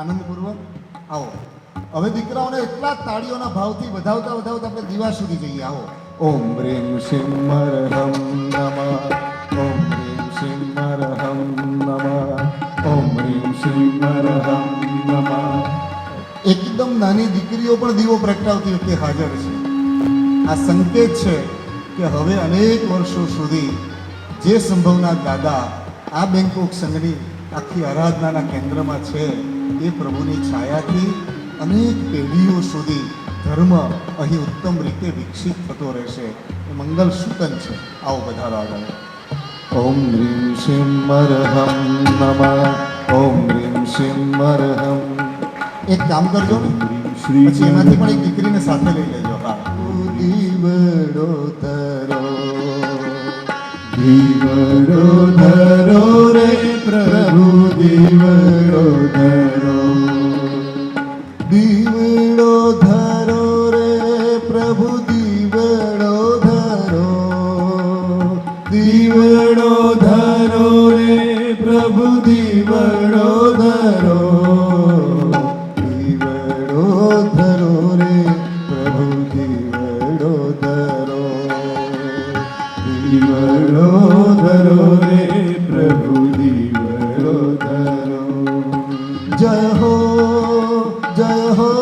આનંદપૂર્વક આવો. હવે દીકરાઓને એટલા તાળીઓના ભાવથી વધાવતા વધાવતા આપણે દીવા સુધી જઈએ. આવો. ઓમ રીમ સિમરહમ નમઃ, ઓમ રીમ સિમરહમ નમઃ, ઓમ રીમ સિમરહમ નમઃ. એકદમ નાની દીકરીઓ પણ દીવો પ્રગટાવતી વખતે હાજર છે. આ સંકેત છે કે હવે અનેક વર્ષો સુધી જે સંભવના દાદા આ બેંકોક સંઘની આખી આરાધનાના કેન્દ્રમાં છે એ પ્રભુની છાયાથી અનેક પેઢીઓ સુધી ધર્મ અહીં ઉત્તમ રીતે વિકસિત થતો રહેશે. એ મંગલ સૂચન છે. આવો બધા આગળ. ઓમ રીમ સિમરહમ નમઃ, ઓમ રીમ સિમરહમ. એક કામ કરજો ને, પછી એમાંથી પણ એક દીકરીને સાથે લઈ લેજો. દીવડો ધરો, દીવડો ધરો રે પ્રભુ દીવડો ધરો, દીવડો ધરો રે પ્રભુ દીવડો ધરો, દીવડો ધરો રે પ્રભુ દીવડો ધરો, દીવડો ધરો રે પ્રભુ દીવડો ધરો, દીવડો ધરો રે પ્રભુ દીવડો ધરો. જય હો જય હો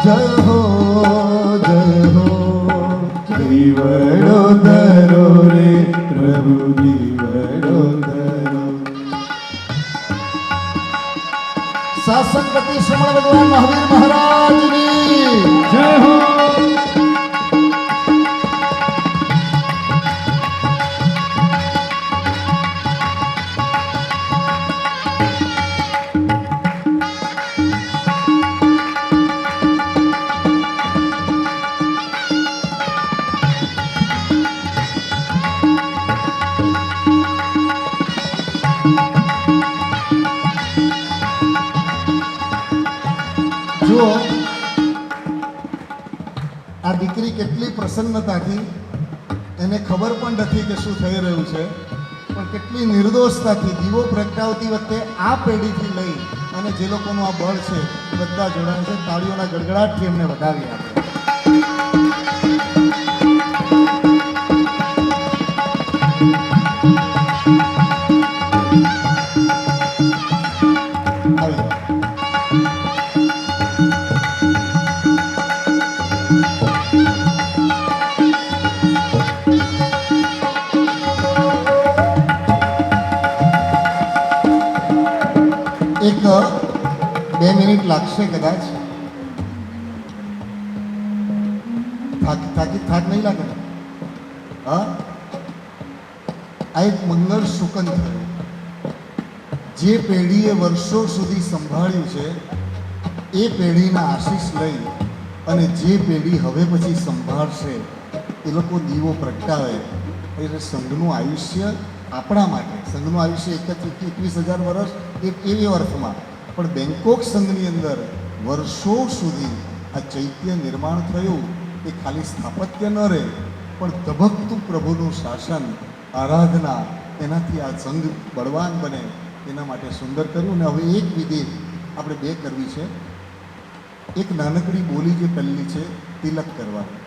જય હો જય હો, દીવડો ધરો રે પ્રભુ દીવડો ધરો. શાસનપતિ શ્રમણ ભગવાન મહાવીર મહારાજની જય હો. જુઓ આ દીકરી કેટલી પ્રસન્નતાથી, એને ખબર પણ નથી કે શું થઈ રહ્યું છે, પણ કેટલી નિર્દોષતાથી દીવો પ્રગટાવતી વખતે આ પેઢીથી લઈ અને જે લોકોનું આ બળ છે એ બધા જોડાય છે. તાળીઓના ગડગડાટથી એમને વધાવી આપે. એક 2 મિનિટ લાગશે કદાચ. થાક નહીં લાગે ને? હા, આ એક મંગળ શુકન થયું. જે પેઢીએ વર્ષો સુધી સંભાળ્યું છે એ પેઢીના આશીષ લઈ અને જે પેઢી હવે પછી સંભાળશે એ લોકો દીવો પ્રગટાવે એટલે સંઘનું આયુષ્ય આપણા માટે, સંઘનું આયુષ્ય 21,000 વર્ષ એવી અર્થમાં, પણ બેંકોક સંઘની અંદર વર્ષો સુધી આ ચૈત્ય નિર્માણ થયું એ ખાલી સ્થાપત્ય ન રહે પણ ધબકતું પ્રભુનું શાસન, આરાધના, એનાથી આ સંઘ બળવાન બને એના માટે સુંદર કર્યું. અને હવે એક વિધિ આપણે 2 કરવી છે. એક નાનકડી બોલી જે પહેલી છે તિલક કરવાની,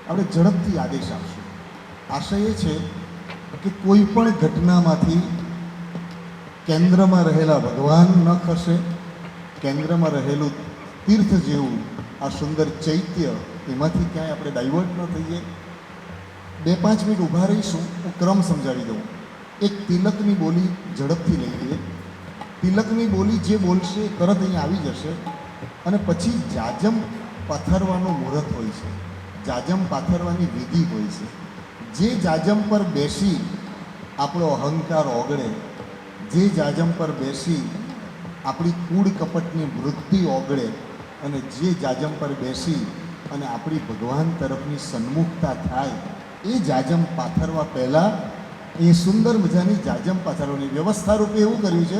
આપણે ઝડપથી આદેશ આપશું. આશય એ છે કે કોઈ પણ ઘટનામાંથી કેન્દ્રમાં રહેલા ભગવાન ન ખસે, કેન્દ્રમાં રહેલું તીર્થ જેવું આ સુંદર ચૈત્ય એમાંથી ક્યાંય આપણે ડાયવર્ટ ન થઈએ. 2-5 મિનિટ ઊભા રહીશું, હું ક્રમ સમજાવી દઉં. એક તિલકની બોલી ઝડપથી લઈ લઈએ. તિલકની બોલી જે બોલશે તરત અહીંયા આવી જશે. અને પછી જાજમ પાથરવાનું મુહૂર્ત હોય છે, જાજમ પાથરવાની વિધિ હોય છે. જે જાજમ પર બેસી આપણો અહંકાર ઓગળે, જે જાજમ પર બેસી આપણી કૂડ કપટની વૃત્તિ ઓગળે, અને જે જાજમ પર બેસી અને આપણી ભગવાન તરફની સન્મુખતા થાય, એ જાજમ પાથરવા પહેલાં એ સુંદર મજાની જાજમ પાથરવાની વ્યવસ્થા રૂપે એવું કર્યું છે.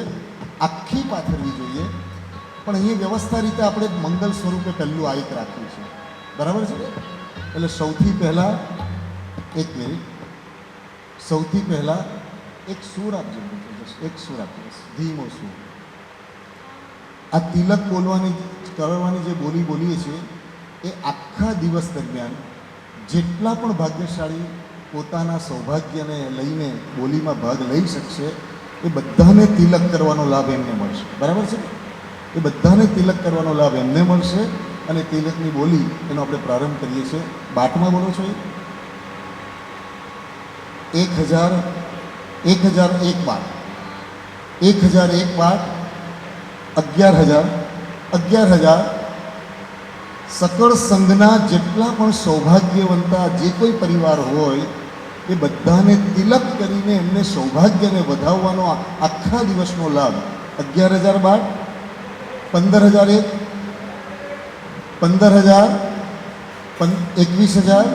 આખી પાથરવી જોઈએ, પણ અહીંયા વ્યવસ્થા રીતે આપણે મંગલ સ્વરૂપે પહેલું આ એક રાખ્યું છે. બરાબર છે? એટલે સૌથી પહેલાં 1 મિનિટ, સૌથી પહેલાં એક સૂર આપજો, એક સૂર આપજો, ધીમો સૂર. આ તિલક બોલવાની કરવાની જે બોલી બોલીએ છીએ એ આખા દિવસ દરમિયાન જેટલા પણ ભાગ્યશાળી પોતાના સૌભાગ્યને લઈને બોલીમાં ભાગ લઈ શકશે એ બધાને તિલક કરવાનો લાભ એમને મળશે. બરાબર છે? એ બધાને તિલક કરવાનો લાભ એમને મળશે. અને તિલકની બોલી એનો આપણે પ્રારંભ કરીએ છીએ. બાટમાં બોલો છો 1001 બાટ, 1001 બાટ, 11,000 સકળ સંઘના જેટલા પણ સૌભાગ્યવંતા જે કોઈ પરિવાર હોય એ બધાને તિલક કરીને એમને સૌભાગ્યને વધાવવાનો આખા દિવસનો લાભ. 11,000 બાટ, 15,001, 15,000, 21,000,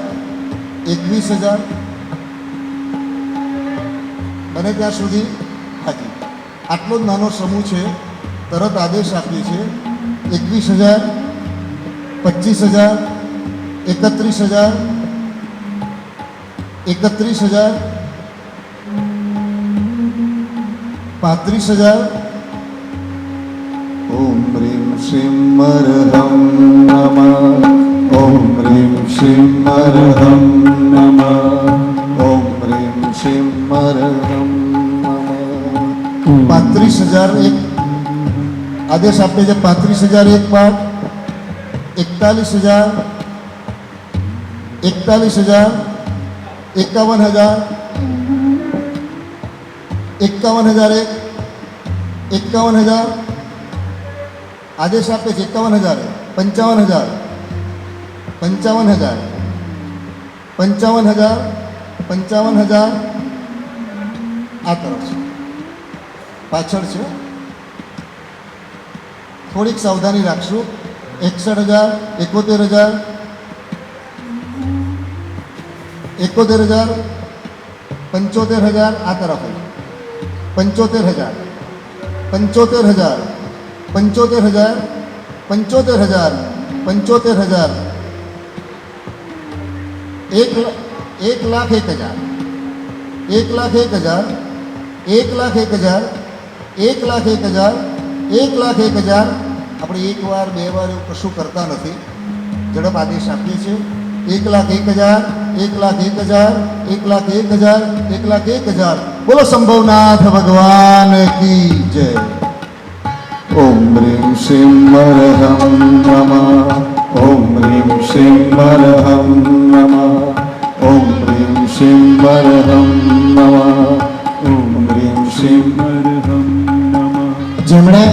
21,000 બને ત્યાં સુધી હાજી આટલો જ નાનો સમૂહ છે. તરત આદેશ આપીએ છીએ 21,000, 25,000, 31,000, 31,000, 35,000. ઓમ રીમ શ્રીમ મરહમ નમઃ. ઓમ રીમ શ્રીમ મરહમ નમઃ. ઓમ રીમ શ્રીમ મરહમ નમઃ. 35,000 એક આદેશ આપે છે. 35,000 એક પાઠ. 41,000, 41,000, 51,000, 51,000 એક, 51,000 આદેશ આપે છે. 51,000, 55,000, 55,000, 55,000, 55,000 આ તરફ છે, પાછળ છે. થોડીક સાવધાની રાખશું. 61,000, 71,000, 71,000, 75,000 આ તરફ. 75,000, 75,000, 75,000, 75,000, 75,000, 1,01,000, 1,01,000, 1,01,000, 1,01,000, 1,01,000. આપણે એક વાર બે વાર એવું કશું કરતા નથી. ઝડપ આદેશ આપીએ છીએ. 1,01,000, 1,01,000, 1,01,000, 1,01,000. બોલો શંભવનાથ ભગવાન કી જય. ઓમ રીમ શ્રીમ મરહમ નમઃ. ઓમ રીમ શ્રીમ મરહમ નમઃ. ઓમ રીમ શ્રીમ મરહમ નમઃ. ઓમ રીમ શ્રીમ મરહમ નમઃ. જેમણે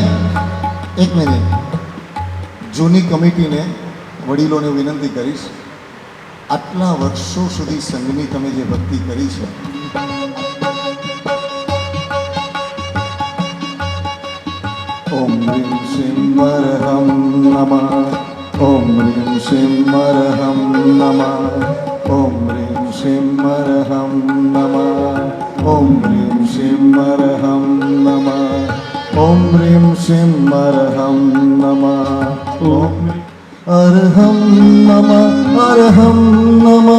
એક મિનિટ જૂની કમિટીને વડીલોને વિનંતી કરીશ, આટલા વર્ષો સુધી સંઘની તમે જે ભક્તિ કરી છે, ઓમ રીમ શ્રીમ મરહમ નમઃ. ઓમ રીમ શ્રીમ મરહમ નમઃ. ઓમ રીમ શ્રીમ મરહમ નમઃ. ઓમ રીમ શ્રીમ મરહમ નમઃ. ઓમ રીમ શ્રીમ મરહમ નમઃ. ઓમ અરહમ નમઃ. અરહમ નમઃ.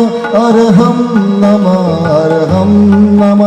અરહમ નમઃ. અરહમ નમઃ.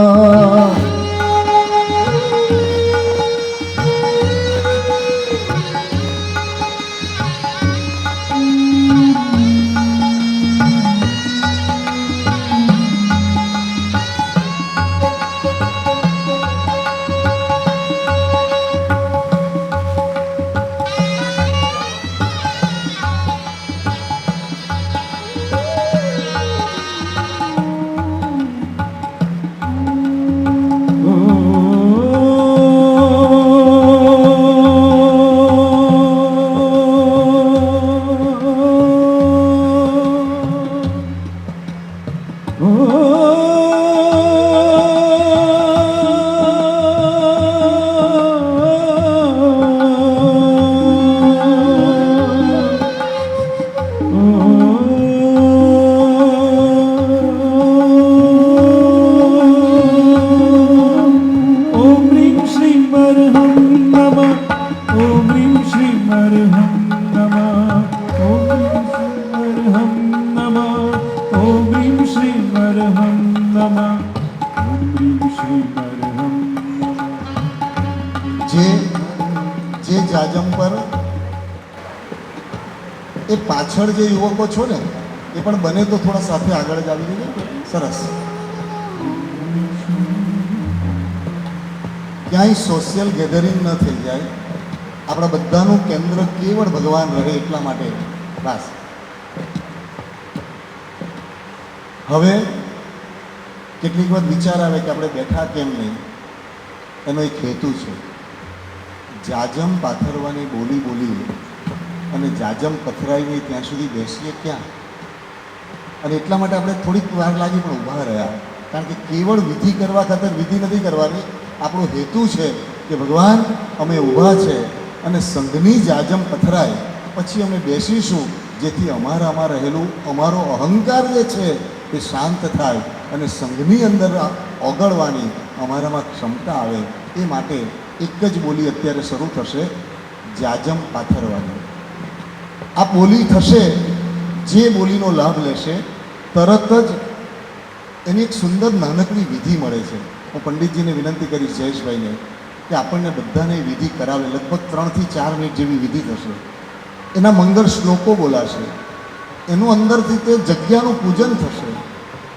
જે જાજમ પર એ પાછળ જે યુવકો છો ને, એ પણ બને તો થોડા સાથે આગળ જ આવી જજો. સરસ. ક્યાંય સોશિયલ ગેધરિંગ ન થઈ જાય. આપણા બધાનું કેન્દ્ર કેવળ ભગવાન રહે એટલા માટે. બસ. હવે કેટલીક વાર વિચાર આવે કે આપણે બેઠા કેમ નહીં. એનો એક હેતુ છે. જાજમ પાથરવાની બોલી બોલી અને જાજમ પથરાઈ ગઈ ત્યાં સુધી બેસીએ ક્યાં? અને એટલા માટે આપણે થોડીક વાર લાગી પણ ઊભા રહ્યા. કારણ કે કેવળ વિધિ કરવા ખાતર વિધિ નથી કરવાની. આપણો હેતુ છે કે ભગવાન અમે ઊભા છે અને સંઘની જાજમ પથરાય પછી અમે બેસીશું, જેથી અમારામાં રહેલું અમારો અહંકાર જે છે તે શાંત થાય અને સંઘની અંદર ઓગળવાની અમારામાં ક્ષમતા આવે એ માટે એક જ બોલી અત્યારે શરૂ થશે, જાજમ પાથરવાની. આ બોલી થશે, જે બોલીનો લાભ લેશે તરત જ એની એક સુંદર નાનકડી વિધિ મળે છે. હું પંડિતજીને વિનંતી કરીશ, જયેશભાઈને, કે આપણને બધાને વિધિ કરાવે. લગભગ 3 થી 4 મિનિટ જેવી વિધિ થશે. એના મંગળ શ્લોકો બોલાશે, એનું અંદરથી તે જગ્યાનું પૂજન થશે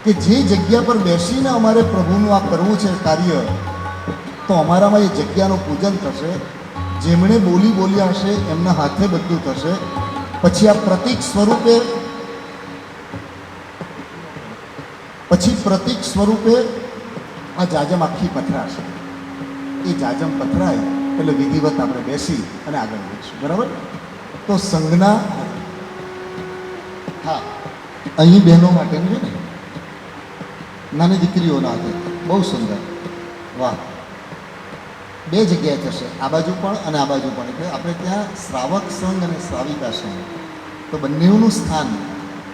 કે જે જગ્યા પર બેસીને અમારે પ્રભુનું આ કરવું છે કાર્ય, તો અમારામાં એ જગ્યાનું પૂજન થશે. જેમણે બોલી બોલ્યા હશે એમના હાથે બધું થશે. પછી આ પ્રતીક સ્વરૂપે આ જાજમ આખી પથરાશે. એ જાજમ પથરાય એટલે વિધિવત આપણે બેસી અને આગળ વધીશું. બરાબર? તો સંઘના, હા, અહીં બહેનો માટેનું છે ને, નાની દીકરીઓના હાથે, બહુ સુંદર, વાહ. 2 જગ્યાએ થશે, આ બાજુ પણ અને આ બાજુ પણ. એટલે આપણે ત્યાં શ્રાવક સંઘ અને શ્રાવિકા સંઘ, તો બંનેનું સ્થાન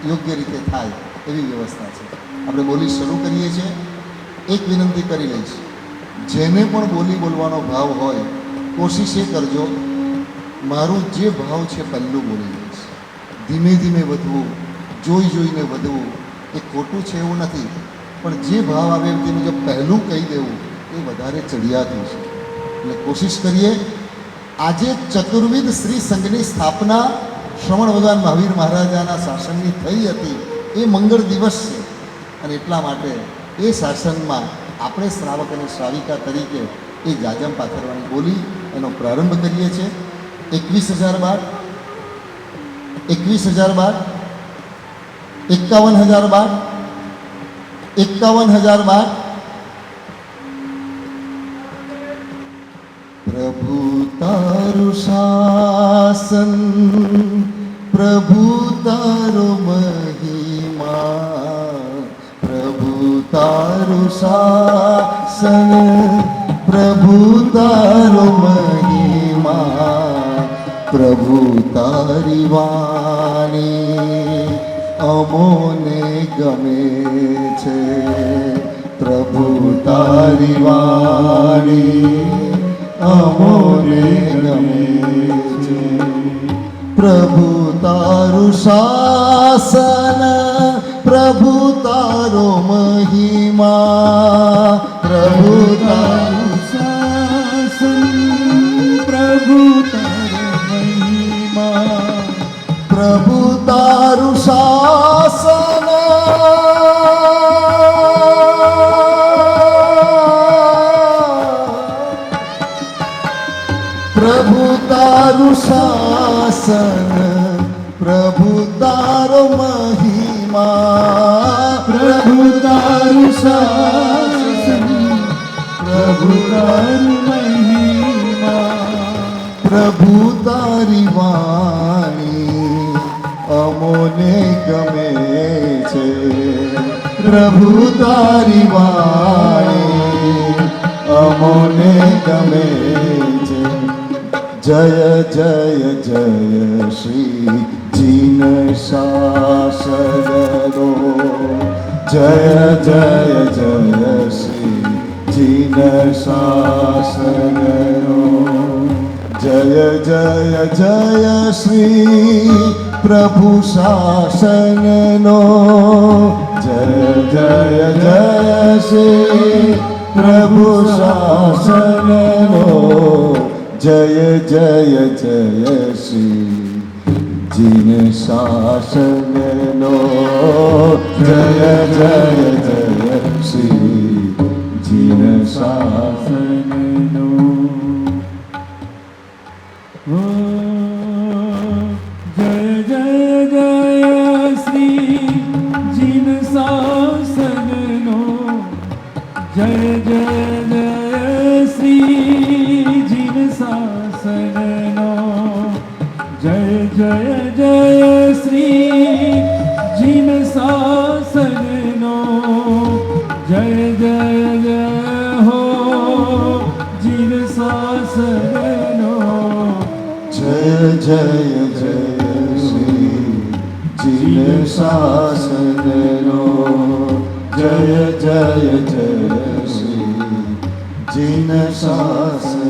યોગ્ય રીતે થાય એવી વ્યવસ્થા છે. આપણે બોલી શરૂ કરીએ છીએ. એક વિનંતી કરી લઈશ, જેને પણ બોલી બોલવાનો ભાવ હોય કોશિશ એ કરજો, મારું જે ભાવ છે પહેલું બોલી લઈશ. ધીમે ધીમે વધવું, જોઈ જોઈને વધવું એ ખોટું છે એવું નથી, પણ જે ભાવ આવે તે મુજબ પહેલું કહી દેવું એ વધારે ચડિયાતું છે. એટલે કોશિશ કરીએ. આજે ચતુર્વિધ શ્રી સંઘની સ્થાપના શ્રવણ ભગવાન મહાવીર મહારાજાના શાસનની થઈ હતી. એ મંગળ દિવસ છે અને એટલા માટે એ શાસનમાં આપણે શ્રાવક અને શ્રાવિકા તરીકે એ જાજમ પાથરવાની બોલી એનો પ્રારંભ કરીએ છીએ. 21,000 બાર, 21,000 બાર, 51,000 બાર, 51,000 બાર. પ્રભુ તારું શાસન, પ્રભુ તારો મહિમા, પ્રભુ તારું શાસન, પ્રભુ તારો મહિમા, પ્રભુ તારી વાણી અમોને ગમે છે, પ્રભુ તારી વાણી અમોને ગમે છે. પ્રભુ તારું શાસન, પ્રભુ તારો મહિમા, પ્રભુ તારું શાસન, પ્રભુ તારો મહિમા, પ્રભુ તારું શાસન, પ્રભુ તારું શાસન, પ્રભુ તારો મહિમા, પ્રભુ તારું શાસન, પ્રભુ તારી મહિમા, પ્રભુ તારી વાણી અમોને ગમે છે, પ્રભુ તારી વાણી અમોને ગમે છે. જય જય જય શ્રી જીન શાસનો, જય જય જય શ્રી જીન શાસનો, જય જય જય શ્રી પ્રભુ શાસનનો, જય જય જય શ્રી પ્રભુ શાસનનો, જય જય જય શ્રી જીન શાસનનો, જય જય જય શ્રી જીન શાસનનો. જય જય જય શ્રી જીન શાસનનો, જય જય જય શ્રી જીન શાસનનો, જય જય જય શ્રી જીન શાસનનો, જય જય જય હો જીન શાસનનો. જય જય જય શ્રી જીન શાસનનો. જય જય જય શ્રી જીન શાસન.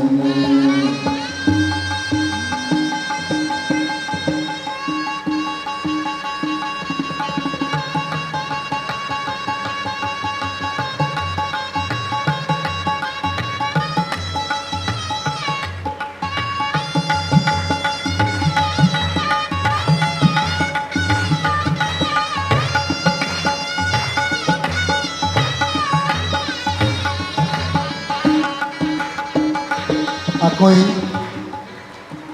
આ કોઈ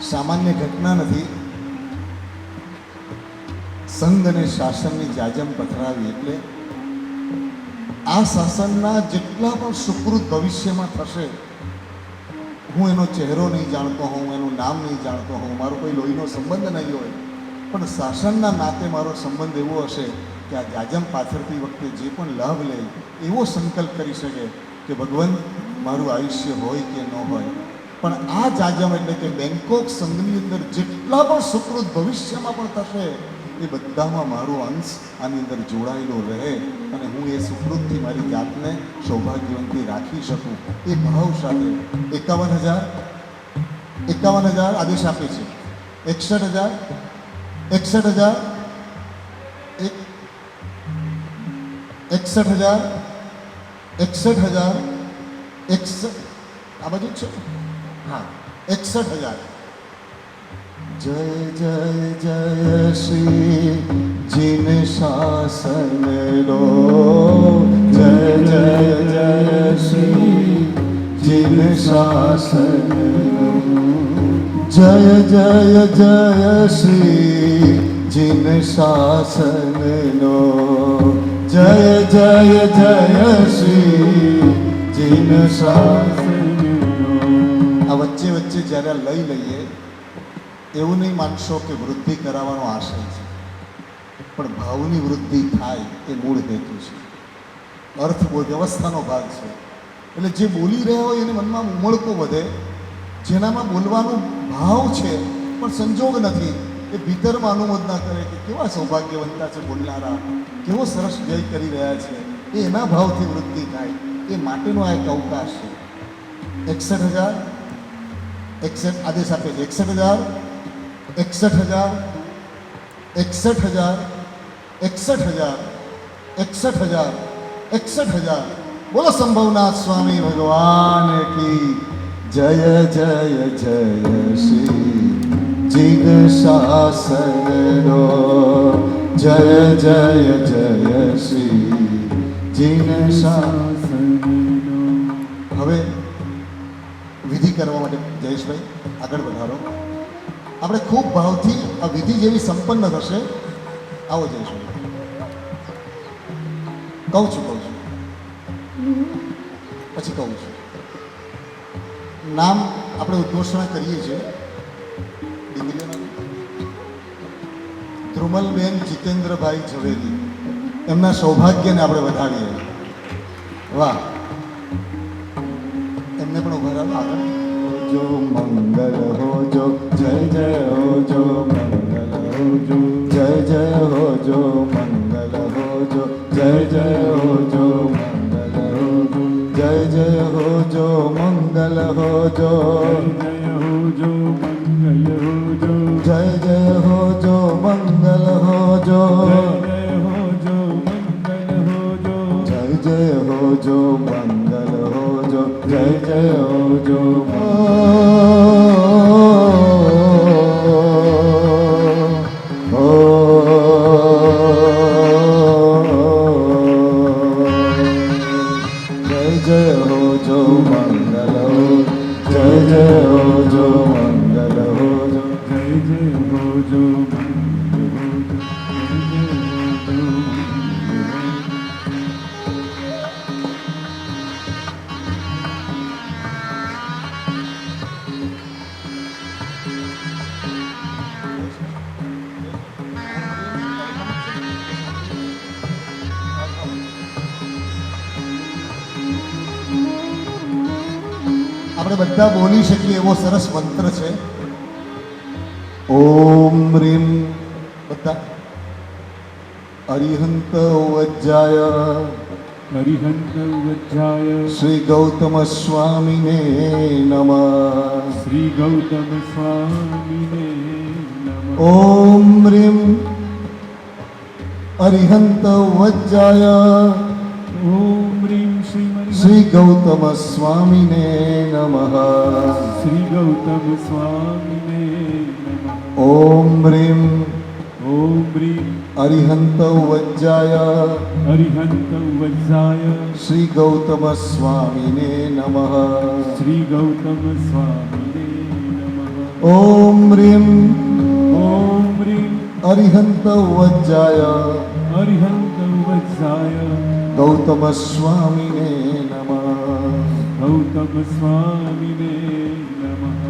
સામાન્ય ઘટના નથી. સંઘ અને શાસનની જાજમ પથરાવી એટલે આ શાસનના જેટલા પણ સુકૃત ભવિષ્યમાં થશે, હું એનો ચહેરો નહીં જાણતો હોઉં, એનું નામ નહીં જાણતો હોઉં, મારો કોઈ લોહીનો સંબંધ નહીં હોય, પણ શાસનના નાતે મારો સંબંધ એવો હશે કે આ જાજમ પાથરતી વખતે જે પણ લાભ લે એવો સંકલ્પ કરી શકે કે ભગવાન મારું આયુષ્ય હોય કે ન હોય, પણ આ જાજમ એટલે કે બેંકોક સંઘની અંદર જેટલા પણ સુકૃત ભવિષ્યમાં પણ થશે એ બધામાં મારો અંશ આની અંદર જોડાયેલો રહે અને હું એ સુકૃતથી મારી જાતને સૌભાગ્યવંતી રાખી શકું એ ભાવ સાથે 51,000 આદેશ આપે છે. 61,000 આ બાજુ જ છે. હા, 61,000. જય જય જય શ્રી જીન શાસન લો, જય જય જય શ્રી જીન શાસન લો, જય જય જય શ્રી જીન શાસન લો, જય જય જય શ્રી જીન શાસન લો. આ વચ્ચે વચ્ચે જ્યારે લઈ લઈએ એવું નહીં માનશો કે વૃદ્ધિ કરાવવાનો આશય છે, પણ ભાવની વૃદ્ધિ થાય એ મૂળ હેતુ છે, અર્થ વ્યવસ્થાનો ભાગ છે. એટલે જે બોલી રહ્યા હોય એને મનમાં ઉમળકો વધે, જેનામાં બોલવાનો ભાવ છે પણ સંજોગ નથી, એ ભીતરમાં અનુમોદના કરે કે કેવા સૌભાગ્યવંતા છે બોલનારા, કેવો સરસ જય કરી રહ્યા છે, એ એના ભાવથી વૃદ્ધિ થાય એ માટેનો આ એક અવકાશ છે. 61,000 આદેશ આપે છે. 61,000 61,000 બોલો સંભવનાથ સ્વામી ભગવાન કી જય જય જય શ્રી જીન શાસન લો, જય જય જય શ્રી જીન શાસન લો. હવે વિધિ કરવા માટે જયેશભાઈ આગળ વધારો. આપણે ખૂબ ભાવથી આ વિધિ જેવી સંપન્ન થશે. આવો જયેશભાઈ. કહું છું પછી કહું છું. નામ આપણે ઉદ્ઘોષણા કરીએ છીએ દીકરીઓના. ધ્રુમલબેન જીતેન્દ્રભાઈ ઝવેરી, એમના સૌભાગ્યને આપણે વધાવીએ. વાહ, એમને પણ ઉભા રહો આગળ. જો મંગલ હો જો, જય જય હો જો, મંગલ હો જો, જય જય હો જો, મંગલ હો જો, જય જય હો જો, મંગલ હો જો, જય જય હો જો, મંગલ હો જો, જય જય હો જો, મંગલ હો જો, જય જય હો જો, મંગલ હો જો, જય જય હો જો. આપણે બધા બોલી શકીએ એવો સરસ મંત્ર છે. ઓમ રીમ બધા અરિહંત વજ્જાય अरिहंत वज्राय श्री गौतम स्वामी ने नमः। श्री गौतम स्वामिने नमः। ओम ह्रीं अरिहंत वज्राय ओम ह्रीं श्रीमन् श्री गौतम स्वामी ने नमः। श्री गौतम स्वामिने नमः। ओम ह्रीं ओम ह्रीं अरिहंत वज्राय अरिहंत वज्राय श्री गौतम स्वामी ने नमः। श्री गौतम स्वामिने नमः। ओम ह्रीं ओम ह्रीं अरिहंत वज्राय अरिहंत वज्राय गौतम स्वामी ने नमः। गौतम स्वामिने नमः।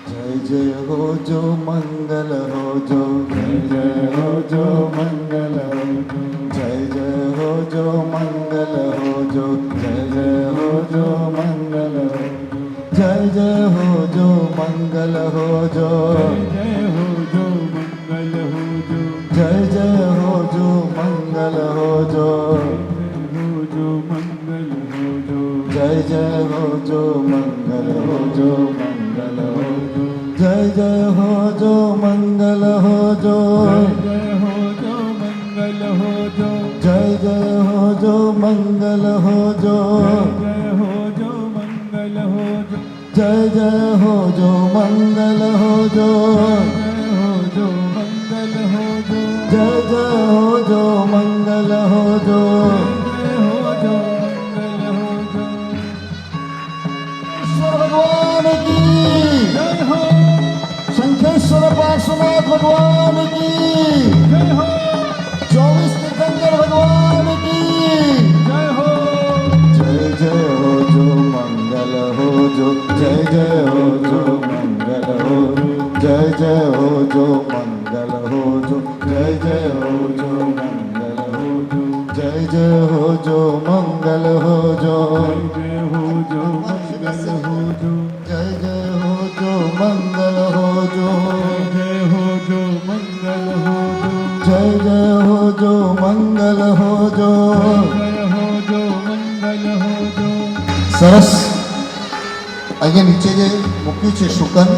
जय जय हो जो मंगल हो जो, जय जय हो जो मंगल हो जो, जय जय हो जो मंगल हो जो, जय जय हो जो मंगल हो जो, जय जय हो जो मंगल हो जो, जय हो जो मंगल हो जो, जय जय हो जो मंगल हो जो, जय जय हो जो मंगल हो जो, जय जय हो जो मंगल हो जो, जय जय हो जो मंगल हो जो, जय जय हो जो मंगल हो जो, जय जय हो जो मंगल हो जो, जय जय हो जो मंगल हो जो, ईश्वर भगवान की, जय हो शंखेश्वर पार्श्वनाथ भगवान की, जय हो 24 तीर्थंकर भगवान की, जय हो जय जय हो जो मंगल हो जो, जय जय हो जो मंगल हो जो, जय जय हो जो मंगल हो जो, जय जय हो जो मंगल हो जो, जय जय हो जो मंगल हो जो, जय हो जो मंगल हो जो, जय जय हो जो मंगल हो जो, जय हो जो मंगल हो जो, जय जय हो जो મંગલ હોજો. જય હો જો મંગલ હો જો. સરસ. અહીંયા નીચે જે મૂક્યું છે શુકન,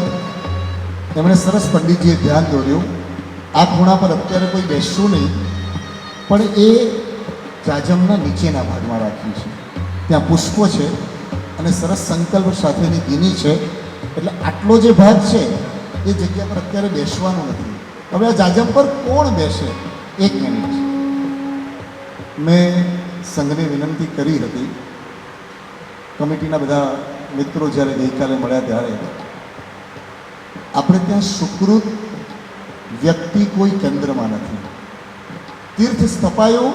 એમણે સરસ પંડિતજીએ ધ્યાન દોર્યું. આ ખૂણા પર અત્યારે કોઈ બેસવું નહીં, પણ એ જાજમના નીચેના ભાગમાં રાખ્યું છે. ત્યાં પુષ્પો છે અને સરસ સંકલ્પ સાથેની ગીની છે. એટલે આટલો જે ભાગ છે એ જગ્યા પર અત્યારે બેસવાનું નથી. હવે આ જાજમ પર કોણ બેસે? એક મિનિટ. મેં સંઘને વિનંતી કરી હતી, કમિટીના બધા મિત્રો જ્યારે ગઈકાલે મળ્યા ત્યારે આપણે ત્યાં સુકૃત વ્યક્તિ કોઈ કેન્દ્રમાં નથી. તીર્થ સ્થપાયું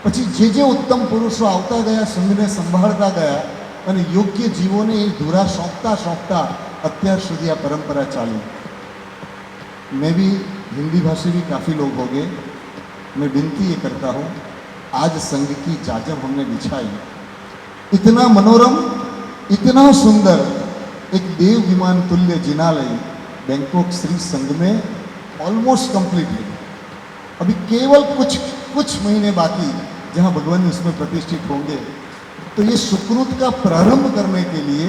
પછી જે જે ઉત્તમ પુરુષો આવતા ગયા, સંઘને સંભાળતા ગયા અને યોગ્ય જીવોને એ ધુરા સોંપતા સોંપતા અત્યાર સુધી આ परंपरा ચાલી. मैं भी हिंदी भाषी भी काफ़ी लोग हो गए. मैं विनती ये करता हूँ, आज संघ की जाजम हमने बिछाई, इतना मनोरम, इतना सुंदर एक देव विमान तुल्य जिनालय बैंकॉक श्री संघ में ऑलमोस्ट कंप्लीटली. अभी केवल कुछ महीने बाकी जहाँ भगवान उसमें प्रतिष्ठित होंगे. तो ये सुकृत का प्रारंभ करने के लिए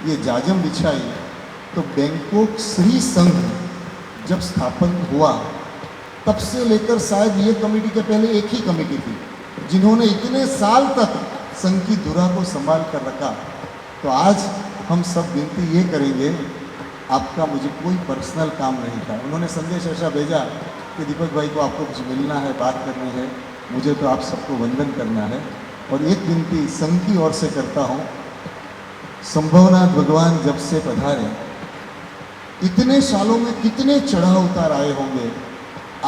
ये जाजम बिछाई. तो बैंकॉक श्री संघ जब स्थापन हुआ तब से लेकर शायद ये कमेटी के पहले एक ही कमेटी थी जिन्होंने इतने साल तक संघ की धुरा को संभाल कर रखा. तो आज हम सब विनती ये करेंगे, आपका मुझे कोई पर्सनल काम नहीं था. उन्होंने संदेश ऐसा भेजा कि दीपक भाई को आपको कुछ मिलना है, बात करनी है, मुझे तो आप सबको वंदन करना है. और एक विनती संघ की ओर से करता हूँ, संभवनाथ भगवान जब से पधारे, इतने सालों में कितने चढ़ाव उतार आए होंगे.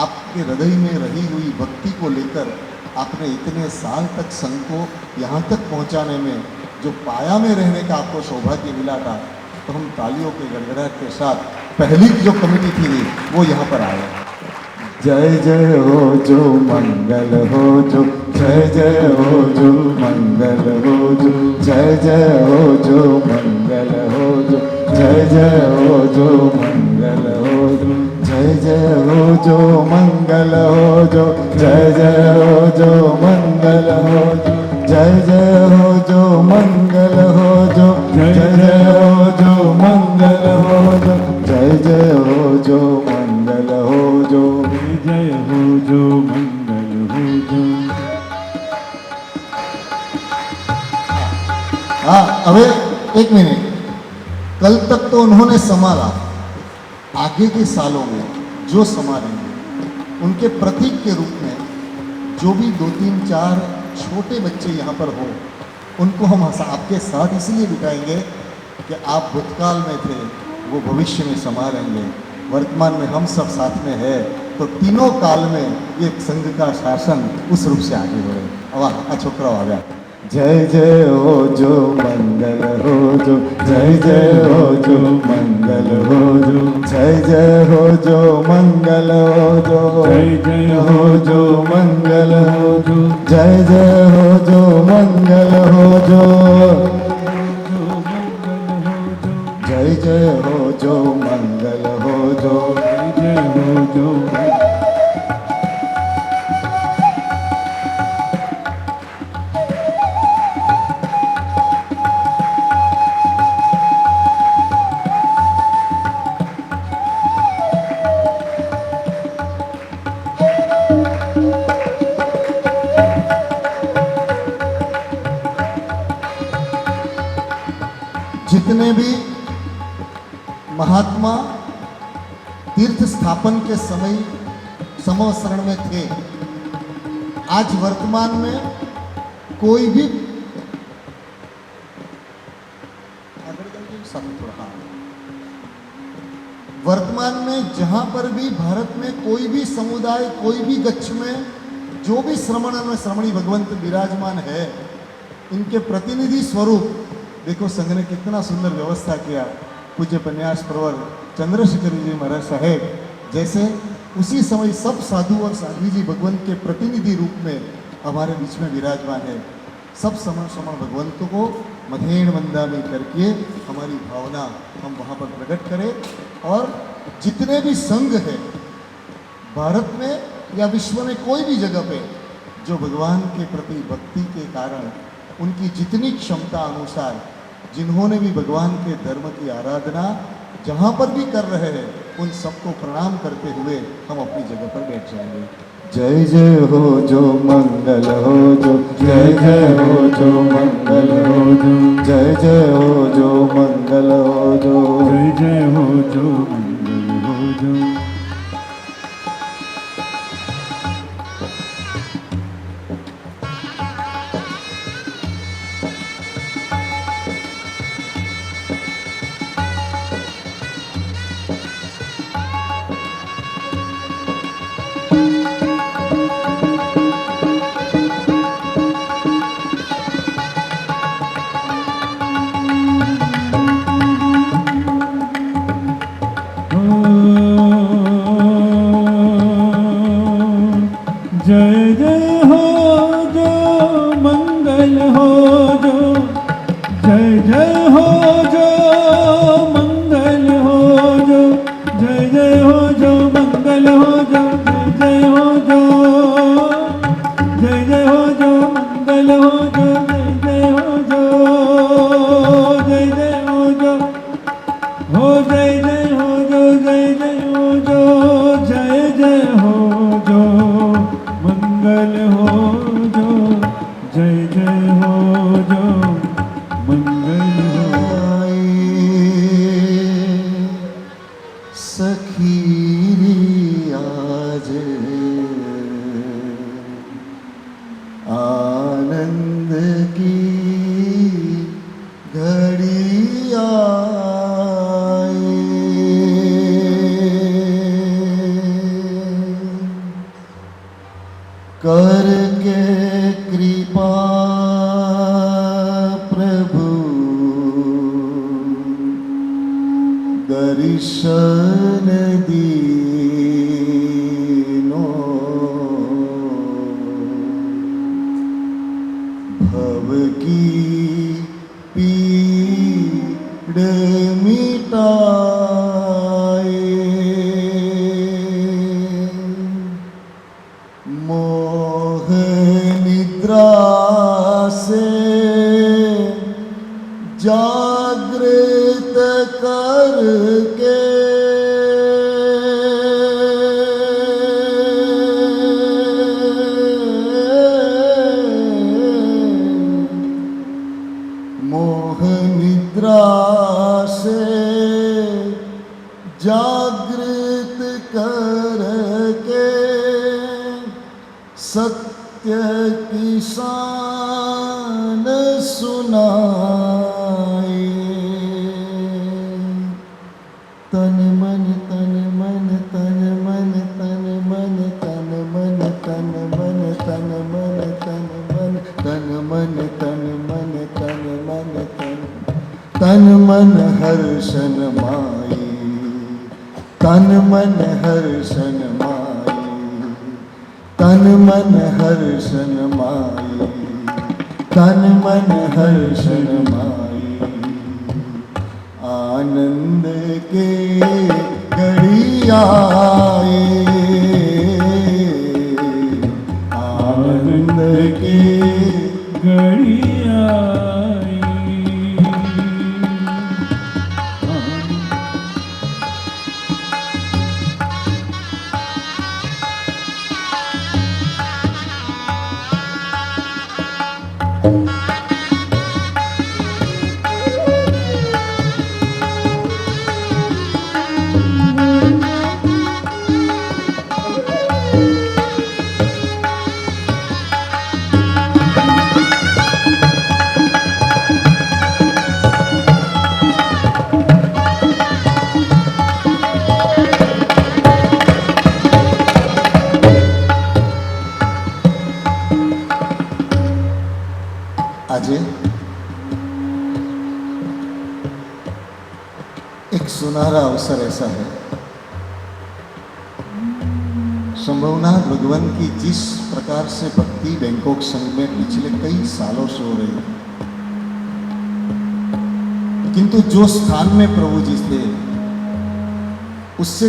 आपके हृदय में रही हुई भक्ति को लेकर आपने इतने साल तक संघ को यहाँ तक पहुँचाने में जो पाया में रहने का आपको सौभाग्य मिला था, तो हम तालियों के गड़गड़ाहट के साथ पहली जो कमेटी थी वो यहाँ पर आए. जय जय हो जो मंगल हो जो, जय जय हो जो मंगल हो जो, जय जय हो जो मंगल हो जो, जय जय हो जो मंगल हो जो, जय जय जय हो जो मंगल हो जो, जय जय हो जो मंगल हो जो, जय जय हो जो मंगल हो जो, जय जय हो जो मंगल हो जो, जय जय हो जो मंगल हो जो, जय हो जो मंगल हो जो। हाँ, अबे एक मिनट। कल तक तो उन्होंने संभाला, आगे के सालों में जो संभालेंगे उनके प्रतीक के रूप में जो भी 2 3 4 छोटे बच्चे यहाँ पर हो, उनको हम आपके साथ इसलिए बिठाएंगे कि आप भूतकाल में थे, वो भविष्य में संभालेंगे, वर्तमान में हम सब साथ में है, तो तीनों काल में ये संघ का शासन उस रूप से आगे बढ़े। वाह, आ छोकरा आ गया। जय जय हो जो मंगल हो जो, जय जय हो जो मंगल हो जो, जय जय हो जो मंगल हो जो, जय जय हो जो मंगल हो जो, जय जय हो जो मंगल हो जो, जय जय हो जो मंगल हो जो, जय जय हो जो। जितने भी महात्मा तीर्थ स्थापन के समय समवसरण में थे, आज वर्तमान में कोई भी वर्तमान में जहां पर भी भारत में कोई भी समुदाय, कोई भी गच्छ में जो भी श्रमण में श्रमणी भगवंत विराजमान है, इनके प्रतिनिधि स्वरूप देखो संघ ने कितना सुंदर व्यवस्था किया। पूज्य पन्यास प्रवर चंद्रशेखर जी महाराज साहेब जैसे उसी समय सब साधु और साध्वी जी भगवंत के प्रतिनिधि रूप में हमारे बीच में विराजमान है। सब समण समण भगवंतों को मधेण मंदामी करके हमारी भावना हम वहाँ पर प्रकट करें, और जितने भी संघ है भारत में या विश्व में कोई भी जगह पे जो भगवान के प्रति भक्ति के कारण उनकी जितनी क्षमता अनुसार जिन्होंने भी भगवान के धर्म की आराधना जहाँ पर भी कर रहे हैं, उन सबको प्रणाम करते हुए हम अपनी जगह पर बैठ जाएंगे। जय जय हो जो मंगल हो जो, जय जय हो जो मंगल हो जो, जय जय हो जो मंगल हो जो, जय जय हो जो मंगल हो जो। जय जय हो जो मंगल हो जो, जय जय हो जो मंगल हो जो, जय जय हो जो मंगल हो जो, जय हो जो, जय जय हो जो मंगल हो जो, जय जय हो जो, जय जय हो जो, हो जय जय हो जो, जय जय हो जो, जय जय हो जो मंगल हो जो, जय जय हो जो मंगल हो। सखीरी आज आनंद की घड़ी आई, करके कृपा प्रभु दर्शन दीनो, भव की पीड़ मिटाए, के मोह निद्रा से जागृत करके सत्य की शान सुनाए। तन मन तन मन तन मन तन मन तन मन तन मन तन मन तन मन तन मन तन मन तन मन तन मन हर्षन माई। तन मन हर्षन माई। तन मन हर्षन माई। तन मन हर्षन माई। आनंद के घड़ी आए। आनंद के घड़ी आई। આજે एक सुनहरा अवसर ऐसा है, संभवना भगवान की जिस प्रकार से भक्ति बैंकॉक संघ में पिछले कई सालों से हो रही है, किंतु जो स्थान में प्रभु जी थे उससे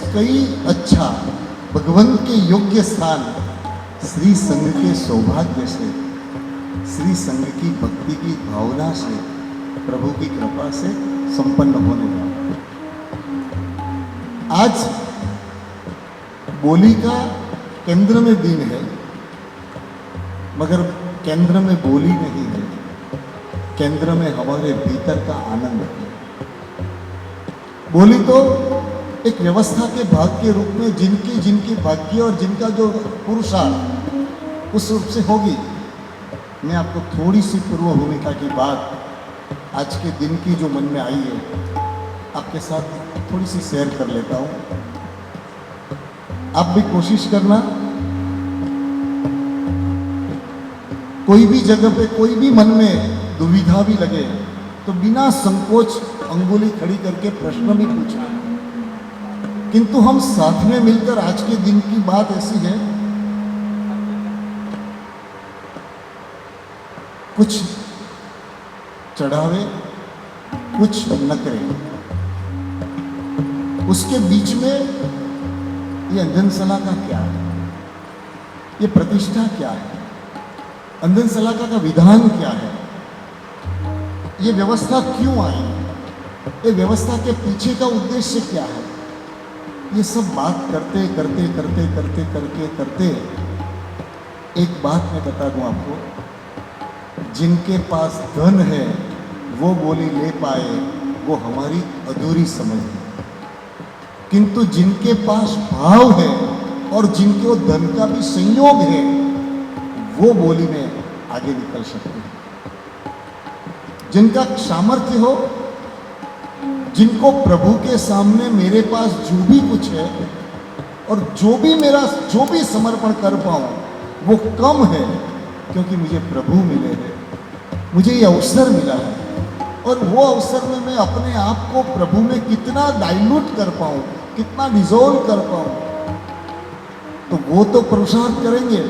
कई अच्छा भगवान के योग्य स्थान श्री संघ के सौभाग्य से, श्री संघ की भक्ति की भावना से, प्रभु की कृपा से संपन्न होने लगा। आज बोली का केंद्र में दिन है, मगर केंद्र में बोली नहीं है, केंद्र में हमारे भीतर का आनंद है। बोली तो एक व्यवस्था के भाग के रूप में जिनके भाग्य और जिनका जो पुरुषार्थ उस रूप से होगी। मैं आपको थोड़ी सी पूर्व भूमिका की बात आज के दिन की जो मन में आई है आपके साथ थोड़ी सी शेयर कर लेता हूँ। आप भी कोशिश करना, कोई भी जगह पे कोई भी मन में दुविधा भी लगे तो बिना संकोच अंगुली खड़ी करके प्रश्न भी पूछना। किंतु हम साथ में मिलकर आज के दिन की बात ऐसी है, कुछ चढ़ावे कुछ न करें, उसके बीच में ये अंजन सलाका क्या है, ये प्रतिष्ठा क्या है, अंजन सलाका का विधान क्या है, ये व्यवस्था क्यों आई, ये व्यवस्था के पीछे का उद्देश्य क्या है, ये सब बात करते करते करते करते करके करते एक बात मैं बता दूं आपको, जिनके पास धन है वो बोली ले पाए वो हमारी अधूरी समझ है, किंतु जिनके पास भाव है और जिनको धन का भी संयोग है वो बोली में आगे निकल सकते हैं। जिनका सामर्थ्य हो, जिनको प्रभु के सामने मेरे पास जो भी कुछ है और जो भी समर्पण कर पाऊं वो कम है, क्योंकि मुझे प्रभु मिले हैं, मुझे ये अवसर मिला है और वो अवसर में मैं अपने आप को प्रभु में कितना डाइल्यूट कर पाऊं, कितना डिजोल्व कर पाऊं, तो वो तो पुरुषार्थ करेंगे।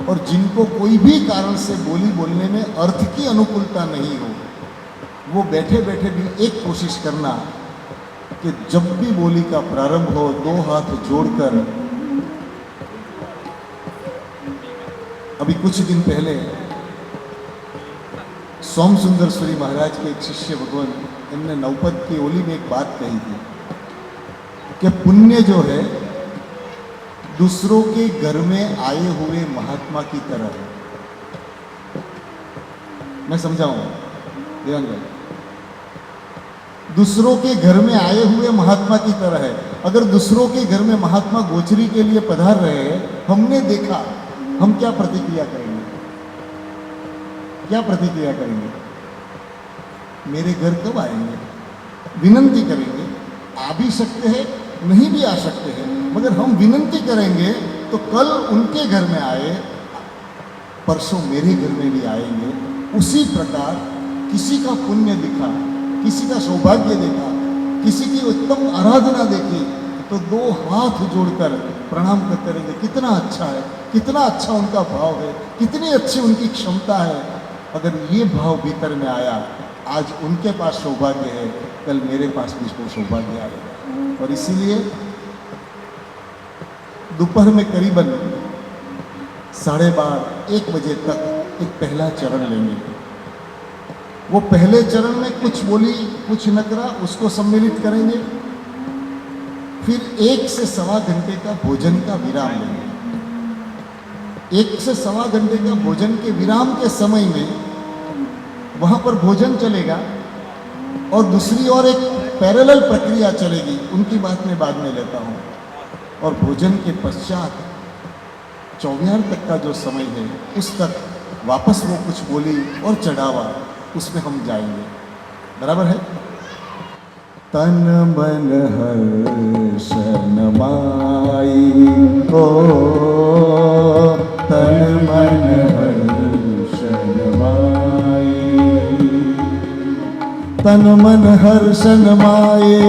और जिनको कोई भी कारण से बोली बोलने में अर्थ की अनुकूलता नहीं हो, वो बैठे बैठे भी एक कोशिश करना कि जब भी बोली का प्रारंभ हो दो हाथ जोड़कर। अभी कुछ दिन पहले सोमसुंदर सूरी महाराज के एक शिष्य भगवान इनने नवपद की ओली में एक बात कही थी कि पुण्य जो है दूसरों के घर में आए हुए महात्मा की तरह है। मैं समझाऊंगा ध्यान भाई, दूसरों के घर में आए हुए महात्मा की तरह है। अगर दूसरों के घर में महात्मा गोचरी के लिए पधार रहे हैं, हमने देखा, हम क्या प्रतिक्रिया करेंगे? क्या प्रतिक्रिया करेंगे? मेरे घर कब आएंगे? विनंती करेंगे। आ भी सकते हैं, नहीं भी आ सकते हैं, मगर हम विनंती करेंगे तो कल उनके घर में आए, परसों मेरे घर में भी आएंगे। उसी प्रकार किसी का पुण्य दिखा, किसी का सौभाग्य देखा, किसी की उत्तम आराधना देखी तो दो हाथ जोड़कर प्रणाम करते रहेंगे। कितना अच्छा है, कितना अच्छा उनका भाव है, कितनी अच्छी उनकी क्षमता है। अगर ये भाव भीतर में आया, आज उनके पास सौभाग्य है, कल मेरे पास भी इसको सौभाग्य आएगा। और इसीलिए दोपहर में करीबन 12:30 1 बजे तक एक पहला चरण लेंगे। वो पहले चरण में कुछ बोली कुछ न करा, उसको सम्मिलित करेंगे। फिर 1 से सवा घंटे का भोजन का विराम लेंगे। 1 से सवा घंटे का भोजन के विराम के समय में वहाँ पर भोजन चलेगा और दूसरी ओर एक पैरेलल प्रक्रिया चलेगी। उनकी बात मैं बाद में लेता हूँ। और भोजन के पश्चात चौविहार तक का जो समय है, उस तक वापस वो कुछ बोली और चढ़ावा, उसमें हम जाएंगे। बराबर है? तन मन हर्षन माई को, तन मन हर्षन माई, तन मन हर्षन माए,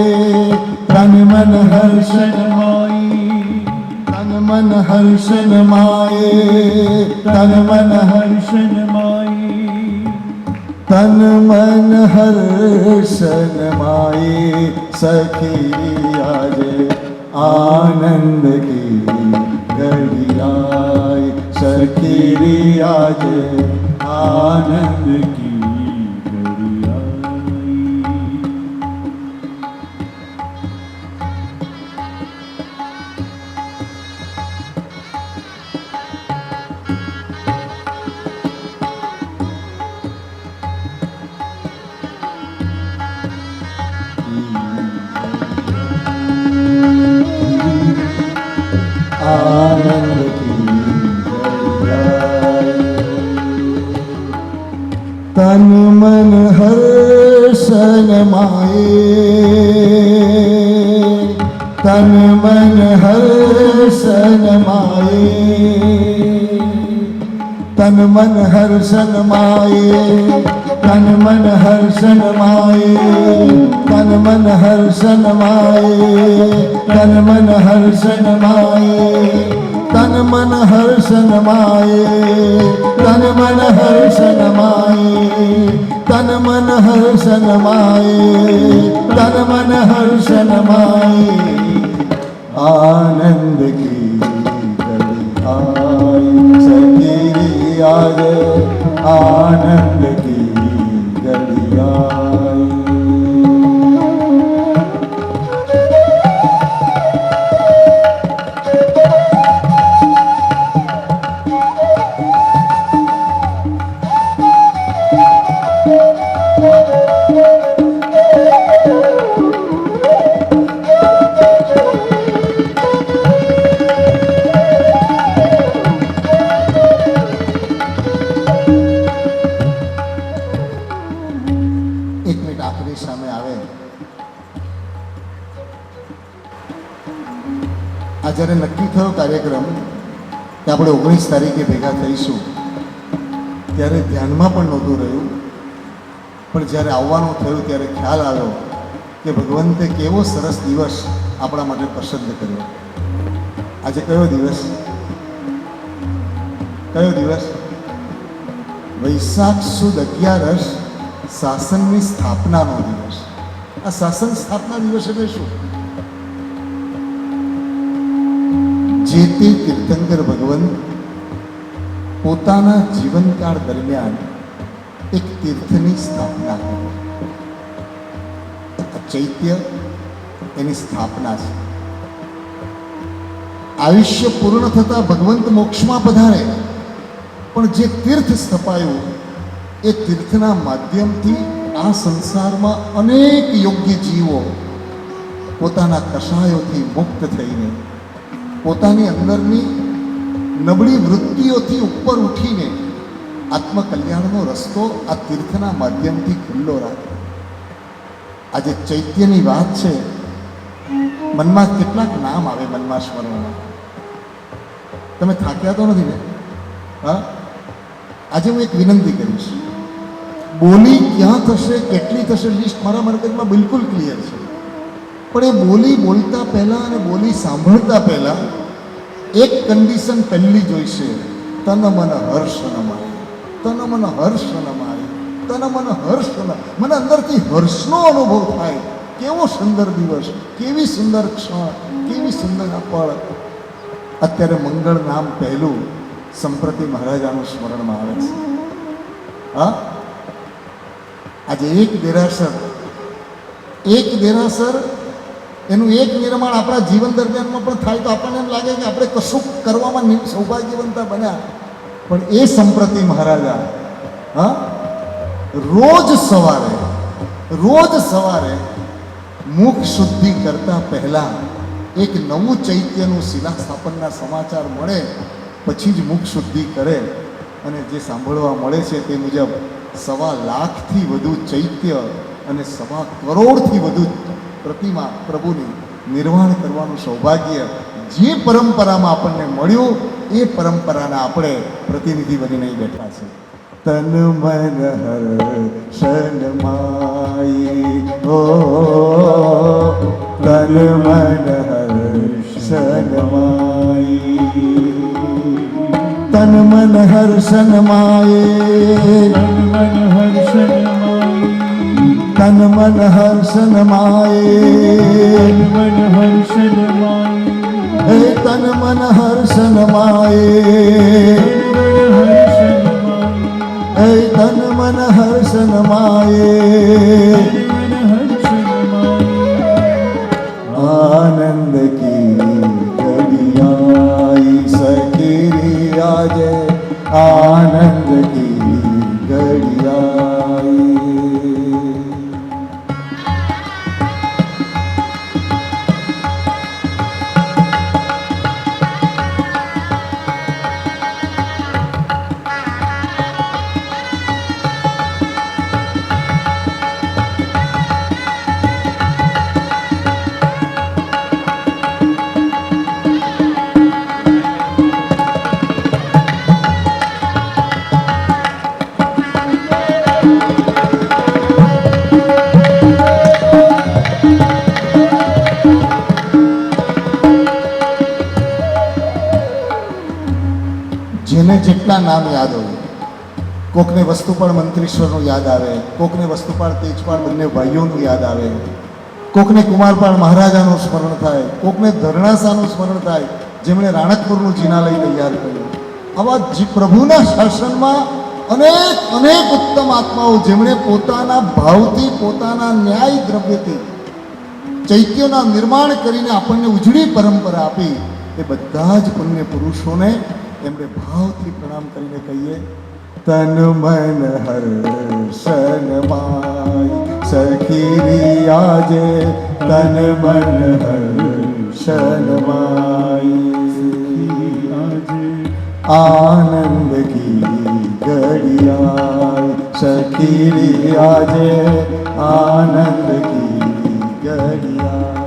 तन मन हर्षन माई, तन मन हर्षन माए, तन मन हर्षन माई, तन मन हर्षन माए। सखी आज आनंद की घड़ी आए, सखी आज आनंद की घड़ी आई। आनंद की तन मन हर्षन माए, तन मन हर्षन माए, तन मन हर्षन माए, तन मन हर्षन माए, तन मन हर्षन माए, तन मन हर्षन माए, तन मन हर्षन माए, तन मन हर्षन माए, तन मन हर्षन माए, तन मन हर्षन माए। आनंद की घड़ी आई, सखी आज आनंद की घड़ी आई। આ જ્યારે નક્કી થયો કાર્યક્રમ કે આપણે 19 તારીખે ભેગા થઈશું, ત્યારે ધ્યાનમાં પણ નહોતું રહ્યું, પણ જ્યારે આવવાનું થયું ત્યારે ખ્યાલ આવ્યો કે ભગવંતે કેવો સરસ દિવસ આપણા માટે પસંદ કર્યો. આજે કયો દિવસ? કયો દિવસ? વૈશાખ સુદ 11 શાસનની સ્થાપનાનો દિવસ. આ શાસન સ્થાપના દિવસ એટલે શું? જે તે તીર્થંકર ભગવંત પોતાના જીવનકાળ દરમિયાન એક તીર્થની સ્થાપના કરી. આ ચૈત્ય એની સ્થાપના છે. આયુષ્ય પૂર્ણ થતા ભગવંત મોક્ષમાં પધારે, પણ જે તીર્થ સ્થપાયું એ તીર્થના માધ્યમથી આ સંસારમાં અનેક યોગ્ય જીવો પોતાના કષાયોથી મુક્ત થઈને, પોતાની અંદરની નબળી વૃત્તિઓથી ઉપર ઉઠીને આત્મકલ્યાણનો રસ્તો આ તીર્થના માધ્યમથી ખુલ્લો રાખે. આજે ચૈત્યની વાત છે. મનમાં કેટલાક નામ આવે, મનમાં સ્મરણમાં. તમે થાક્યા તો નથી ને? હા, આજે હું એક વિનંતી કરીશ. બોલી ક્યાં થશે, કેટલી થશે, લિસ્ટ મારા મગજમાં બિલકુલ ક્લિયર છે. પણ એ બોલી બોલતા પહેલા અને બોલી સાંભળતા પહેલા એક કન્ડિશન પહેલી જોઈશે: તન મન હર્ષ ન મારે, તન મન હર્ષ ન મારે, તન મન હર્ષ ન. મને અંદરથી હર્ષનો અનુભવ થાય. કેવો સુંદર દિવસ, કેવી સુંદર ક્ષણ, કેવી સુંદર પળ. અત્યારે મંગળ નામ પહેલું સંપ્રતિ મહારાજાનું સ્મરણમાં આવે છે. હા, આજે એક દેરાસર એનું એક નિર્માણ આપણા જીવન દરમિયાનમાં પણ થાય તો આપણને એમ લાગે કે આપણે કશું કરવામાં સૌભાગ્યવંતા બન્યા. પણ એ સંપ્રતિ મહારાજા રોજ સવારે મુખ શુદ્ધિ કરતા પહેલા એક નવું ચૈત્યનું શિલાસ્થાપનના સમાચાર મળે પછી જ મુખ શુદ્ધિ કરે. અને જે સાંભળવા મળે છે તે મુજબ 1.25 લાખથી વધુ ચૈત્ય અને 1.25 કરોડથી વધુ પ્રતિમા પ્રભુની નિર્વાણ કરવાનું સૌભાગ્ય જે પરંપરામાં આપણને મળ્યું એ પરંપરાના આપણે પ્રતિનિધિ બનીને બેઠા છે. તન મન હર્ષન માઈ, ઓ તન મન હર્ષન માઈ, તન મન હર્ષન માએ, તન મન હર્ષન માએ, હે તન મન હર્ષન માએ, હે તન મન હર્ષન માએ. આનંદ કી ઘડિયાઈ સખી આજે, આનંદ કી ઘડિયાઈ. જેને જેટલા નામ યાદ હોય, કોકને વસ્તુપાળ મંત્રીશ્વરનું યાદ આવે, કોકને વસ્તુપાળ તેજપાળ બંને ભાઈઓનું યાદ આવે, કોકને કુમારપાળ મહારાજાનું સ્મરણ થાય, કોકને ધરણાસાનું સ્મરણ થાય જેમણે રાણકપુરનું જિનાલય તૈયાર કર્યું. આવા પ્રભુના શાસનમાં અનેક ઉત્તમ આત્માઓ જેમણે પોતાના ભાવથી, પોતાના ન્યાય દ્રવ્યથી ચૈત્યના નિર્માણ કરીને આપણને ઉજળી પરંપરા આપી, એ બધા જ પુણ્ય પુરુષોને એમણે ભાવથી પ્રણામ કરીને કહીએ: તન મન હર્ષન માય સખી આજે, તન મન હર્ષન માય આનંદ કી ઘડિયાળ સખી આજે, આનંદ કી ઘડિયાળ.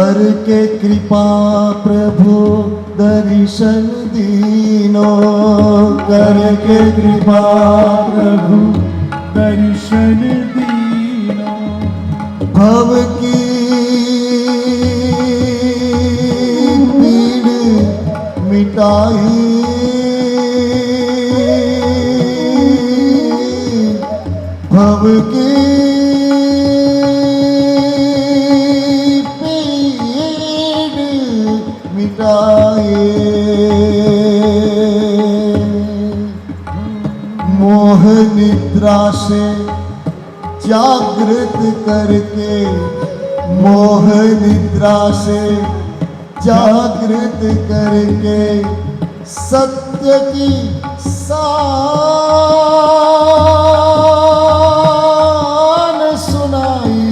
करके कृपा प्रभु दर्शन दीनो, करके कृपा प्रभु दर्शन दीनो, भव की पीड़ मिटाई, भव की मिटाए, मोह निद्रा से जागृत करके, मोह निद्रा से जागृत करके सत्य की शान सुनाई,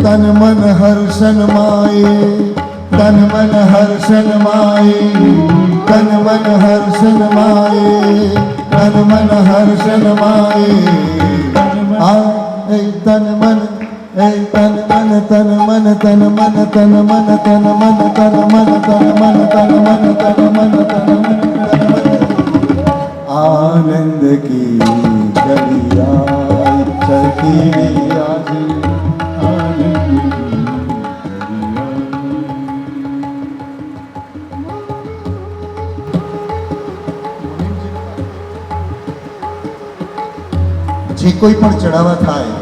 तन मन हर्षन माए, तन मन हर्षन माए, तन मन हर्षन माए, तन मन हर्षन माए, तन मन, तन मन, तन मन, तन मन, तन मन, तन मन, तन मन, तन मन, तन मन, तन मन, तन मन, आनंद की गलिया चलती आज, જે કોઈ પણ ચડાવા થાય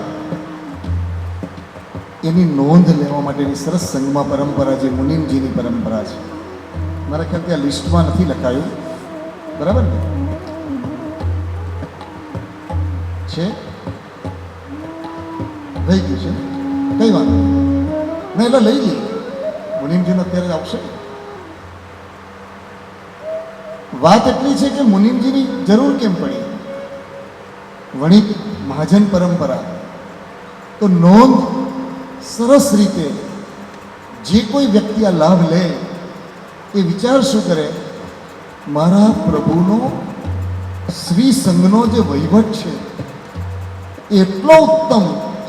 એની નોંધ લેવા માટેની સરસ સંગમાં પરંપરા જે મુનિમજીની પરંપરા છે. મારા ખ્યાલથી આ લિસ્ટમાં નથી લખાયું, બરાબર ને? છે રહી ગયું છે, કઈ વાંધો નહીં, એટલે લઈ લઈએ. મુનિમજીનો અત્યારે આવશે. વાત એટલી છે કે મુનિમજીની જરૂર કેમ પડી? વણિક મહાજન પરંપરા તો નોંધ સરસ રીતે જે કોઈ વ્યક્તિ આ લાભ લે એ વિચાર શું કરે, મારા પ્રભુનો શ્રી સંઘનો જે વહીવટ છે એટલો ઉત્તમ,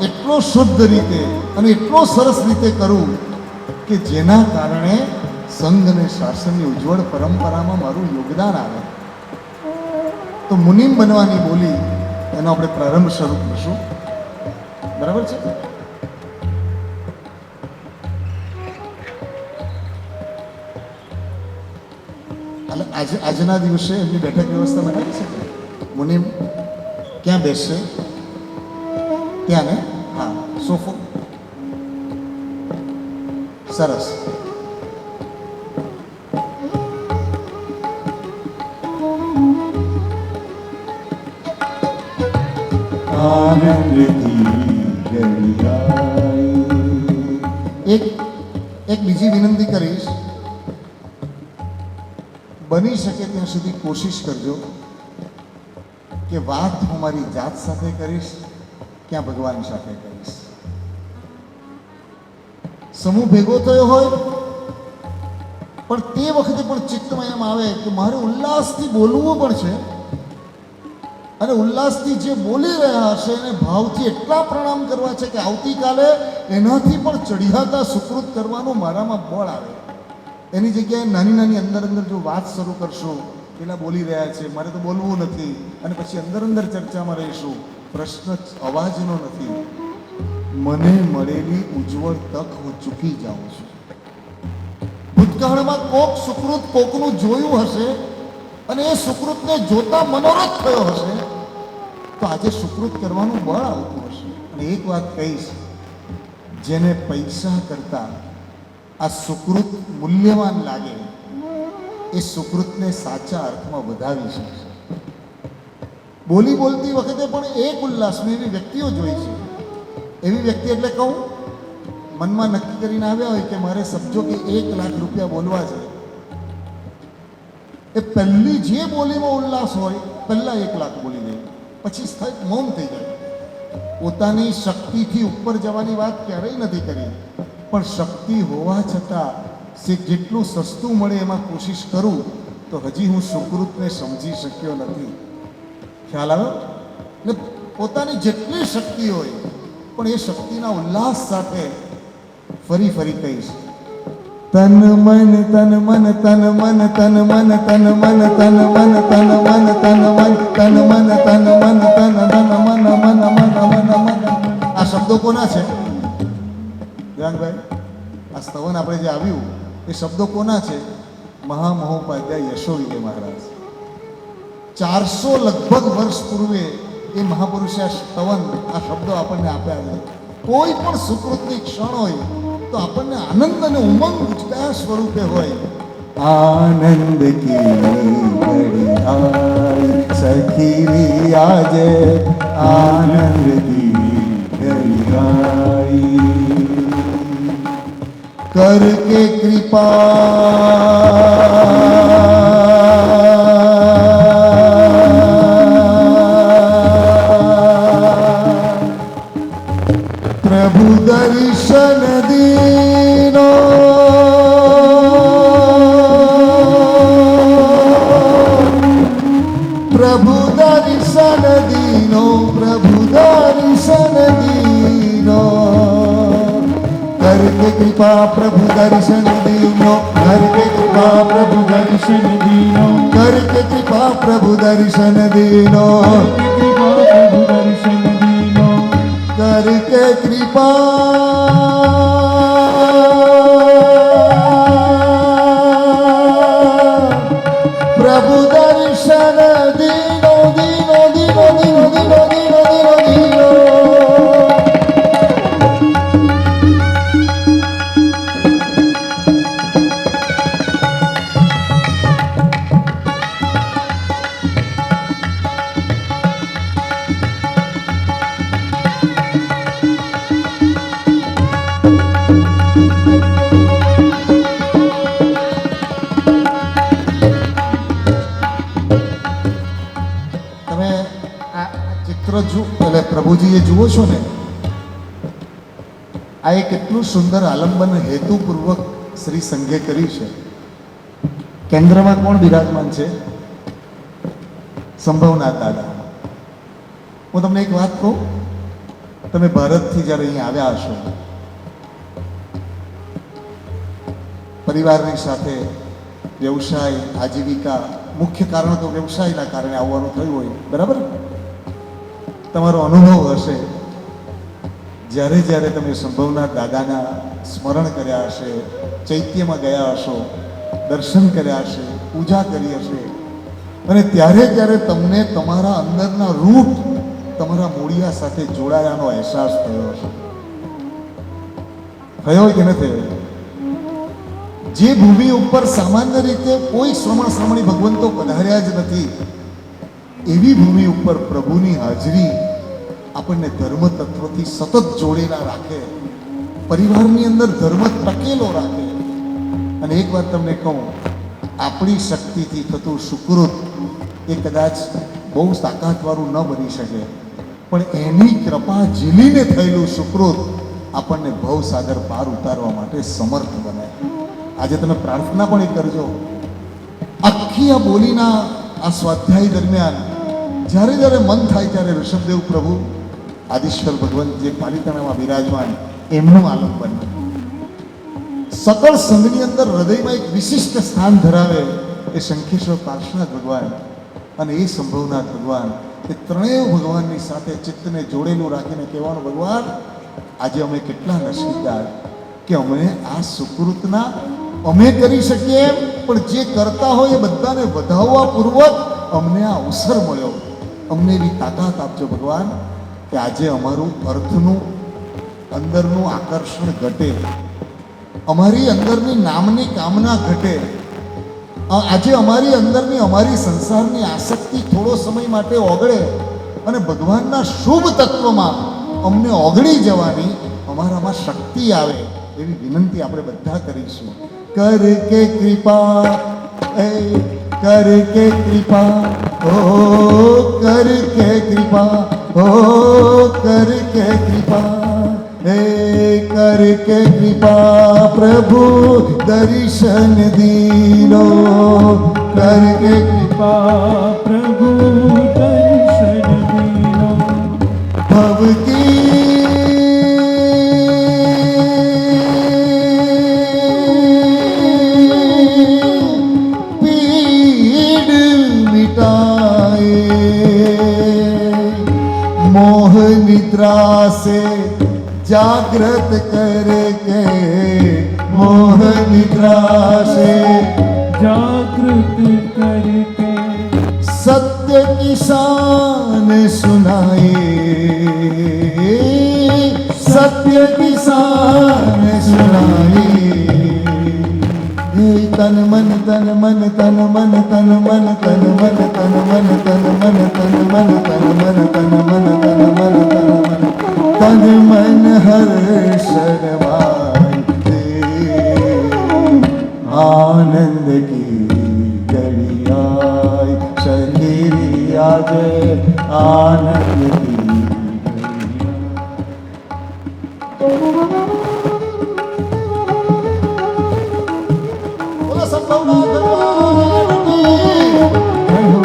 એટલો શુદ્ધ રીતે અને એટલો સરસ રીતે કરું કે જેના કારણે સંઘ અને શાસનની ઉજ્જવળ પરંપરામાં મારું યોગદાન આવે. તો મુનિમ બનવાની બોલી એનો આપણે પ્રારંભ શરૂ કરીશું, બરાબર છે? એટલે આજના દિવસે એમની બેઠક વ્યવસ્થા બનાવી છે. મુનિમ ક્યાં બેસશે? ત્યાં ને? હા, સોફો સરસ. એક બીજી વિનંતી કરીશ, બની શકે ત્યાં સુધી કોશિશ કરજો કે વાત હું મારી જાત સાથે કરીશ, ક્યાં ભગવાન સાથે કરીશ. સમૂહ ભેગો થયો હોય પણ તે વખતે પણ ચિત્તમાં એમ આવે કે મારે ઉલ્લાસથી બોલવું પણ છે, અને ઉલ્લાસથી જે બોલી રહ્યા હશે એને ભાવથી એટલા પ્રણામ કરવા છે કે આવતીકાલે એનાથી પણ ચડિયાતા સુકૃત કરવાનું મારામાં બળ આવે. એની જગ્યાએ નાની નાની અંદર અંદર જો વાત શરૂ કરશું, પેલા બોલી રહ્યા છે મારે તો બોલવું નથી, અને પછી અંદર અંદર ચર્ચામાં રહીશું, પ્રશ્ન અવાજનો નથી. મને મળેલી ઉજ્જવળ તક હું ચૂકી જાઉં છું. ભૂતકાળમાં કોક સુકૃત કોકનું જોયું હશે અને એ સુકૃતને જોતા મનોરથ થયો હશે, તો આજે સુકૃત કરવાનું બળ આવતું હશે. અને એક વાત કહીશ, જેને પૈસા કરતા આ સુકૃત મૂલ્યવાન લાગે એ સુકૃતને સાચા અર્થમાં વધાવી શકશે. બોલી બોલતી વખતે પણ એક ઉલ્લાસમાં એવી વ્યક્તિઓ જોઈ છે. એવી વ્યક્તિ એટલે કહું, મનમાં નક્કી કરીને આવ્યા હોય કે મારે સમજો કે 1 લાખ રૂપિયા બોલવા છે, એ પહેલી જે બોલીમાં ઉલ્લાસ હોય પહેલા 1 લાખ બોલી દે, પછી સ્થિત મૌન થઈ જાય. પોતાની શક્તિથી ઉપર જવાની વાત ક્યારેય નથી કરી, પણ શક્તિ હોવા છતાં જેટલું સસ્તું મળે એમાં કોશિશ કરું તો હજી હું સુકૃતને સમજી શક્યો નથી. ખ્યાલ આવે? એટલે પોતાની જેટલી શક્તિ હોય પણ એ શક્તિના ઉલ્લાસ સાથે ફરી ફરી કહીશ. તન મન તન મન તન મન તન મન તન મન તન મન તન મન તન મન તન મન તન મન તન ધન મન મન મન મન મન. આ શબ્દો કોના છે ધ્યાનભાઈ? આ સ્તવન આપણે જે આવ્યું એ શબ્દો કોના છે? મહામહોપાધ્યાય યશોવીર મહારાજ. 400 લગભગ વર્ષ પૂર્વે એ મહાપુરુષે આ સ્તવન, આ શબ્દો આપણને આપ્યા છે. કોઈ પણ સુકૃતની ક્ષણ હોય તો આપણને આનંદ અને ઉમંગ કયા સ્વરૂપે હોય. આનંદ કી ઘડી આઈ સખી રી આજે, આનંદ કી ઘડી આઈ करके कृपा प्रभु दर्शन दीनो प्रभु दर्शन दीनो प्रभु दर्शन दीनो करके कृपा प्रभु दर्शन दीनो करके कृपा प्रभु दर्शन दीनो करके कृपा प्रभु दर्शन दीनो પ્રભુ દર્શન દીનો करके कृपा प्रभु दर्शन दीनो दीनो दीनो दीनो दीनो दीनो दीनो दीनो. તમે આ ચિત્ર એટલે પ્રભુજી એ જુઓ છો ને, આ એક કેટલું સુંદર આલંબન હેતુપૂર્વક શ્રી સંઘે કર્યું છે. કેન્દ્રમાં કોણ બિરાજમાન છે? સંભવનાથ દાદા. હું તમને એક વાત કહું, તમે ભારતથી જ્યારે અહીંયા આવ્યા હશો, પરિવારની સાથે વ્યવસાય, આજીવિકા, મુખ્ય કારણ તો વ્યવસાયના કારણે આવવાનું થયું હોય, બરાબર? તમારો અનુભવ હશે, જ્યારે જ્યારે તમે સંભવનાથ દાદાના સ્મરણ કર્યા હશે, ચૈત્યમાં ગયા હશો, દર્શન કર્યા હશે, પૂજા કરી હશે, અને ત્યારે ત્યારે તમને તમારા અંદરના રૂટ, તમારા મૂળિયા સાથે જોડાયાનો અહેસાસ થયો હશે. થયો હોય કે ન થયો? જે ભૂમિ ઉપર સામાન્ય રીતે કોઈ શ્રમણ શ્રમણી ભગવંતો પધાર્યા જ નથી, એવી ભૂમિ ઉપર પ્રભુની હાજરી આપણને ધર્મ તત્વથી સતત જોડેલા રાખે, પરિવારની અંદર ધર્મ ટકેલો રાખે. અને એક વાત તમને કહું, આપણી શક્તિથી થતું સુકૃત એ કદાચ બહુ તાકાતવાળું ન બની શકે, પણ એની કૃપા ઝીલીને થયેલું સુકૃત આપણને ભવસાગર પાર ઉતારવા માટે સમર્થ બને. આજે તમે પ્રાર્થના પણ એ કરજો. આખી આ બોલીના આ સ્વાધ્યાય દરમિયાન જ્યારે જ્યારે મન થાય ત્યારે ઋષભદેવ પ્રભુ, આદિશ્વર ભગવાન જે પાલિતાણામાં બિરાજમાન, એમનું આલંબન સકળ સંઘની અંદર હૃદયમાં એક વિશિષ્ટ સ્થાન ધરાવે એ શંખેશ્વર પાર્શ્વનાથ ભગવાન અને એ સંભવનાથ ભગવાન, એ ત્રણેય ભગવાનની સાથે ચિત્તને જોડેલું રાખીને કહેવાનું, ભગવાન આજે અમે કેટલા નસીબદાર કે અમને આ સુકૃતના અમે કરી શકીએ એમ, પણ જે કરતા હોય એ બધાને વધાવવા પૂર્વક અમને આ અવસર મળ્યો. અમને એવી તાકાત આપજો ભગવાન કે આજે અમારું અર્થનું અંદરનું આકર્ષણ ઘટે, અમારી અંદરની નામની કામના ઘટે, આજે અમારી અંદરની અમારી સંસારની આસક્તિ થોડો સમય માટે ઓગળે અને ભગવાનના શુભ તત્વમાં અમને ઓગળી જવાની અમારામાં શક્તિ આવે, એવી વિનંતી આપણે બધા કરીશું. કરકે કૃપા એ करके कृपा ओ करके कृपा ओ करके कृपा हे करके कृपा प्रभु दर्शन दीनो करके कृपा प्रभु दर्शन दीनो भव की जागृत करके मोह निद्रा से जागृत करके सत्य की शान सुनाए, सत्य की शान सुनाए। तन मन तन मन तन मन तन मन तन मन तन मन तन मन तन मन तन मन तन मन तन मन तन मन तन मन हर्षणवाई आनंद की गलियाई शरीरी आज आनंद की बोलो संभवना भगवान की जय हो।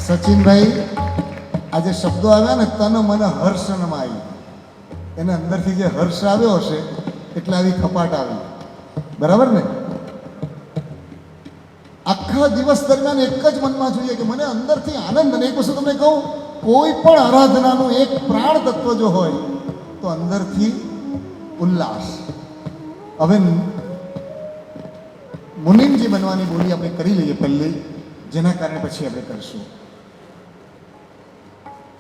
સચિનભાઈ આ જે શબ્દો આવ્યા ને તન મન હર્ષણમાં એને અંદરથી જે હર્ષ આવ્યો હશે એટલે આવી ખપાટ આવી, બરાબર ને? આખા દિવસ દરમિયાન એક જ મનમાં જોઈએ કે મને અંદરથી આનંદ. અને એક વસ્તુ તમને કહું, કોઈ પણ આરાધનાનું એક પ્રાણ તત્વ જો હોય તો અંદરથી ઉલ્લાસ. હવે મુનિમજી બનવાની બોલી આપણે કરી લઈએ પહેલી, જેના કારણે પછી આપણે કરીશું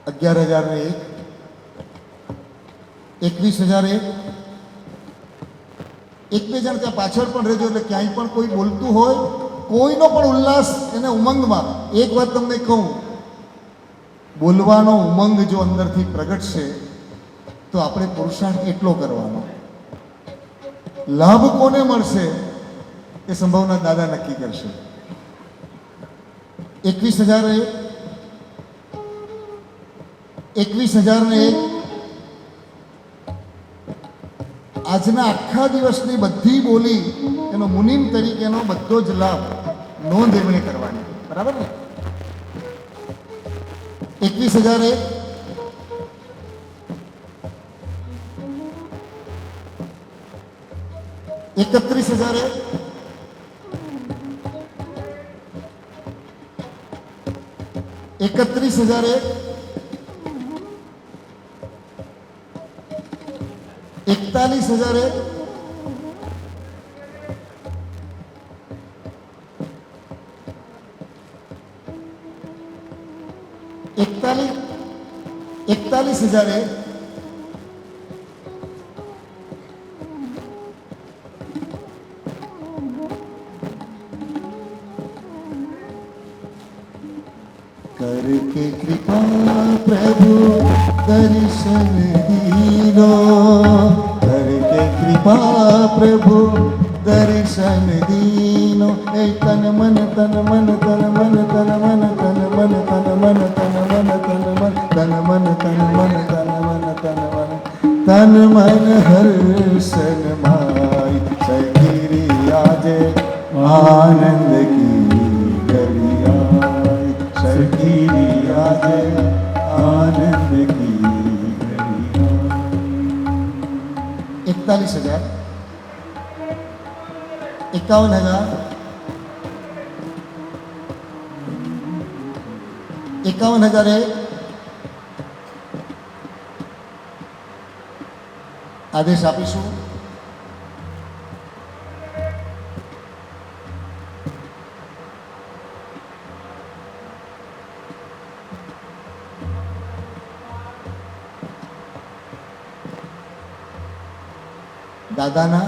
11,001, 21,001. એક બે જણ ત્યાં પાછળ પણ રહેજો, એટલે ક્યાંય પણ કોઈ બોલતું હોય, કોઈનો પણ ઉલ્લાસ એને ઉમંગમાં. એક વાત તમને કહું, બોલવાનો ઉમંગ જો અંદરથી પ્રગટશે તો આપણે પુરુષાર્થ એટલો કરવાનો. લાભ કોને મળશે એ સંભાવના દાદા નક્કી કરશે. 21,001, 21,001. આજના આખા દિવસની બધી બોલી એનો મુનિમ તરીકેનો બધો જ લાભ નોંધ એમણે કરવાની, બરાબર ને? 21,001, 31,001, 31,001, 41,001, 41,001, 'करके कृपा प्रभु दर्शन दीनो, करके कृपा प्रभु दर्शन दीनो. ए तन मन तन मन तन मन तन मन तन मन तन मन तन मन तन मन तन मन तन मन तन मन तन मन तन मन हर्षन माई सगिरी આજે આનંદ કી ગલિયાઈ સગીરી આજે આનંદ કી ગલિયાઈ. 41,000, 51,000, 51,001. આદેશ આપીશું. દાદાના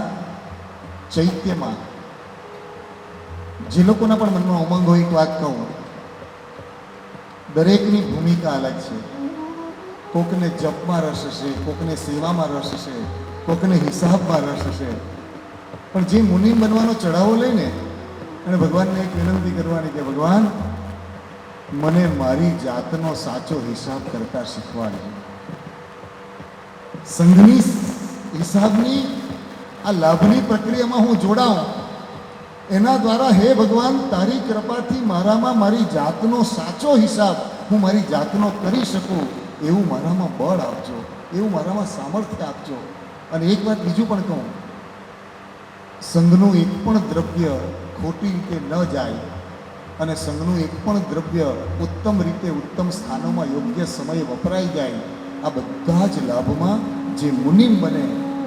ચૈત્યમાં જે લોકોના પણ મનમાં ઉમંગ હોય એક વાત કહું, દરેકની ભૂમિકા અલગ છે. કોકને જપમાં રસ હશે, કોકને સેવામાં રસ હશે, કોકને હિસાબમાં રસ હશે. પણ જે મુનિમ બનવાનો ચઢાવો લઈને અને ભગવાનને એક વિનંતી કરવાની કે ભગવાન મને મારી જાતનો સાચો હિસાબ કરતા શીખવાડજો. સંઘની હિસાબની આ લાભની પ્રક્રિયામાં હું જોડાઉં, એના દ્વારા હે ભગવાન તારી કૃપાથી મારામાં મારી જાતનો સાચો હિસાબ હું મારી જાતનો કરી શકું એવું મારામાં બળ આપજો, એવું મારામાં સામર્થ્ય આપજો. અને એક વાત બીજું પણ કહું, સંઘનું એક પણ દ્રવ્ય ખોટી રીતે ન જાય અને સંઘનું એક પણ દ્રવ્ય ઉત્તમ રીતે ઉત્તમ સ્થાનોમાં યોગ્ય સમયે વપરાઈ જાય, આ બધા જ લાભમાં જે મુનિમ બને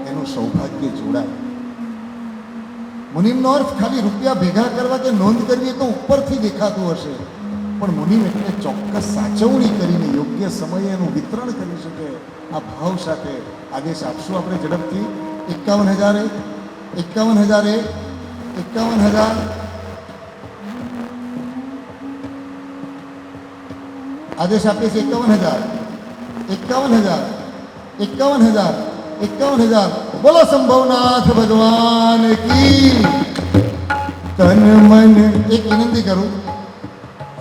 એનું સૌભાગ્ય જોડાય. મુનિમનો અર્થ ખાલી રૂપિયા ભેગા કરવા કે નોંધ કરવી એ તો ઉપરથી દેખાતું હશે, પણ મુનિમ એટલે ચોક્કસ સાચવણી કરીને યોગ્ય સમયે એનું વિતરણ કરી શકે. આ ભાવ સાથે આદેશ આપશું આપણે ઝડપથી. 51,000 51,000 51,000 આદેશ આપીએ છીએ. 51,000 51,000 51,000 બોલો સંભવનાથ ભગવાન કી. તન મન એક વિનંતી કરું,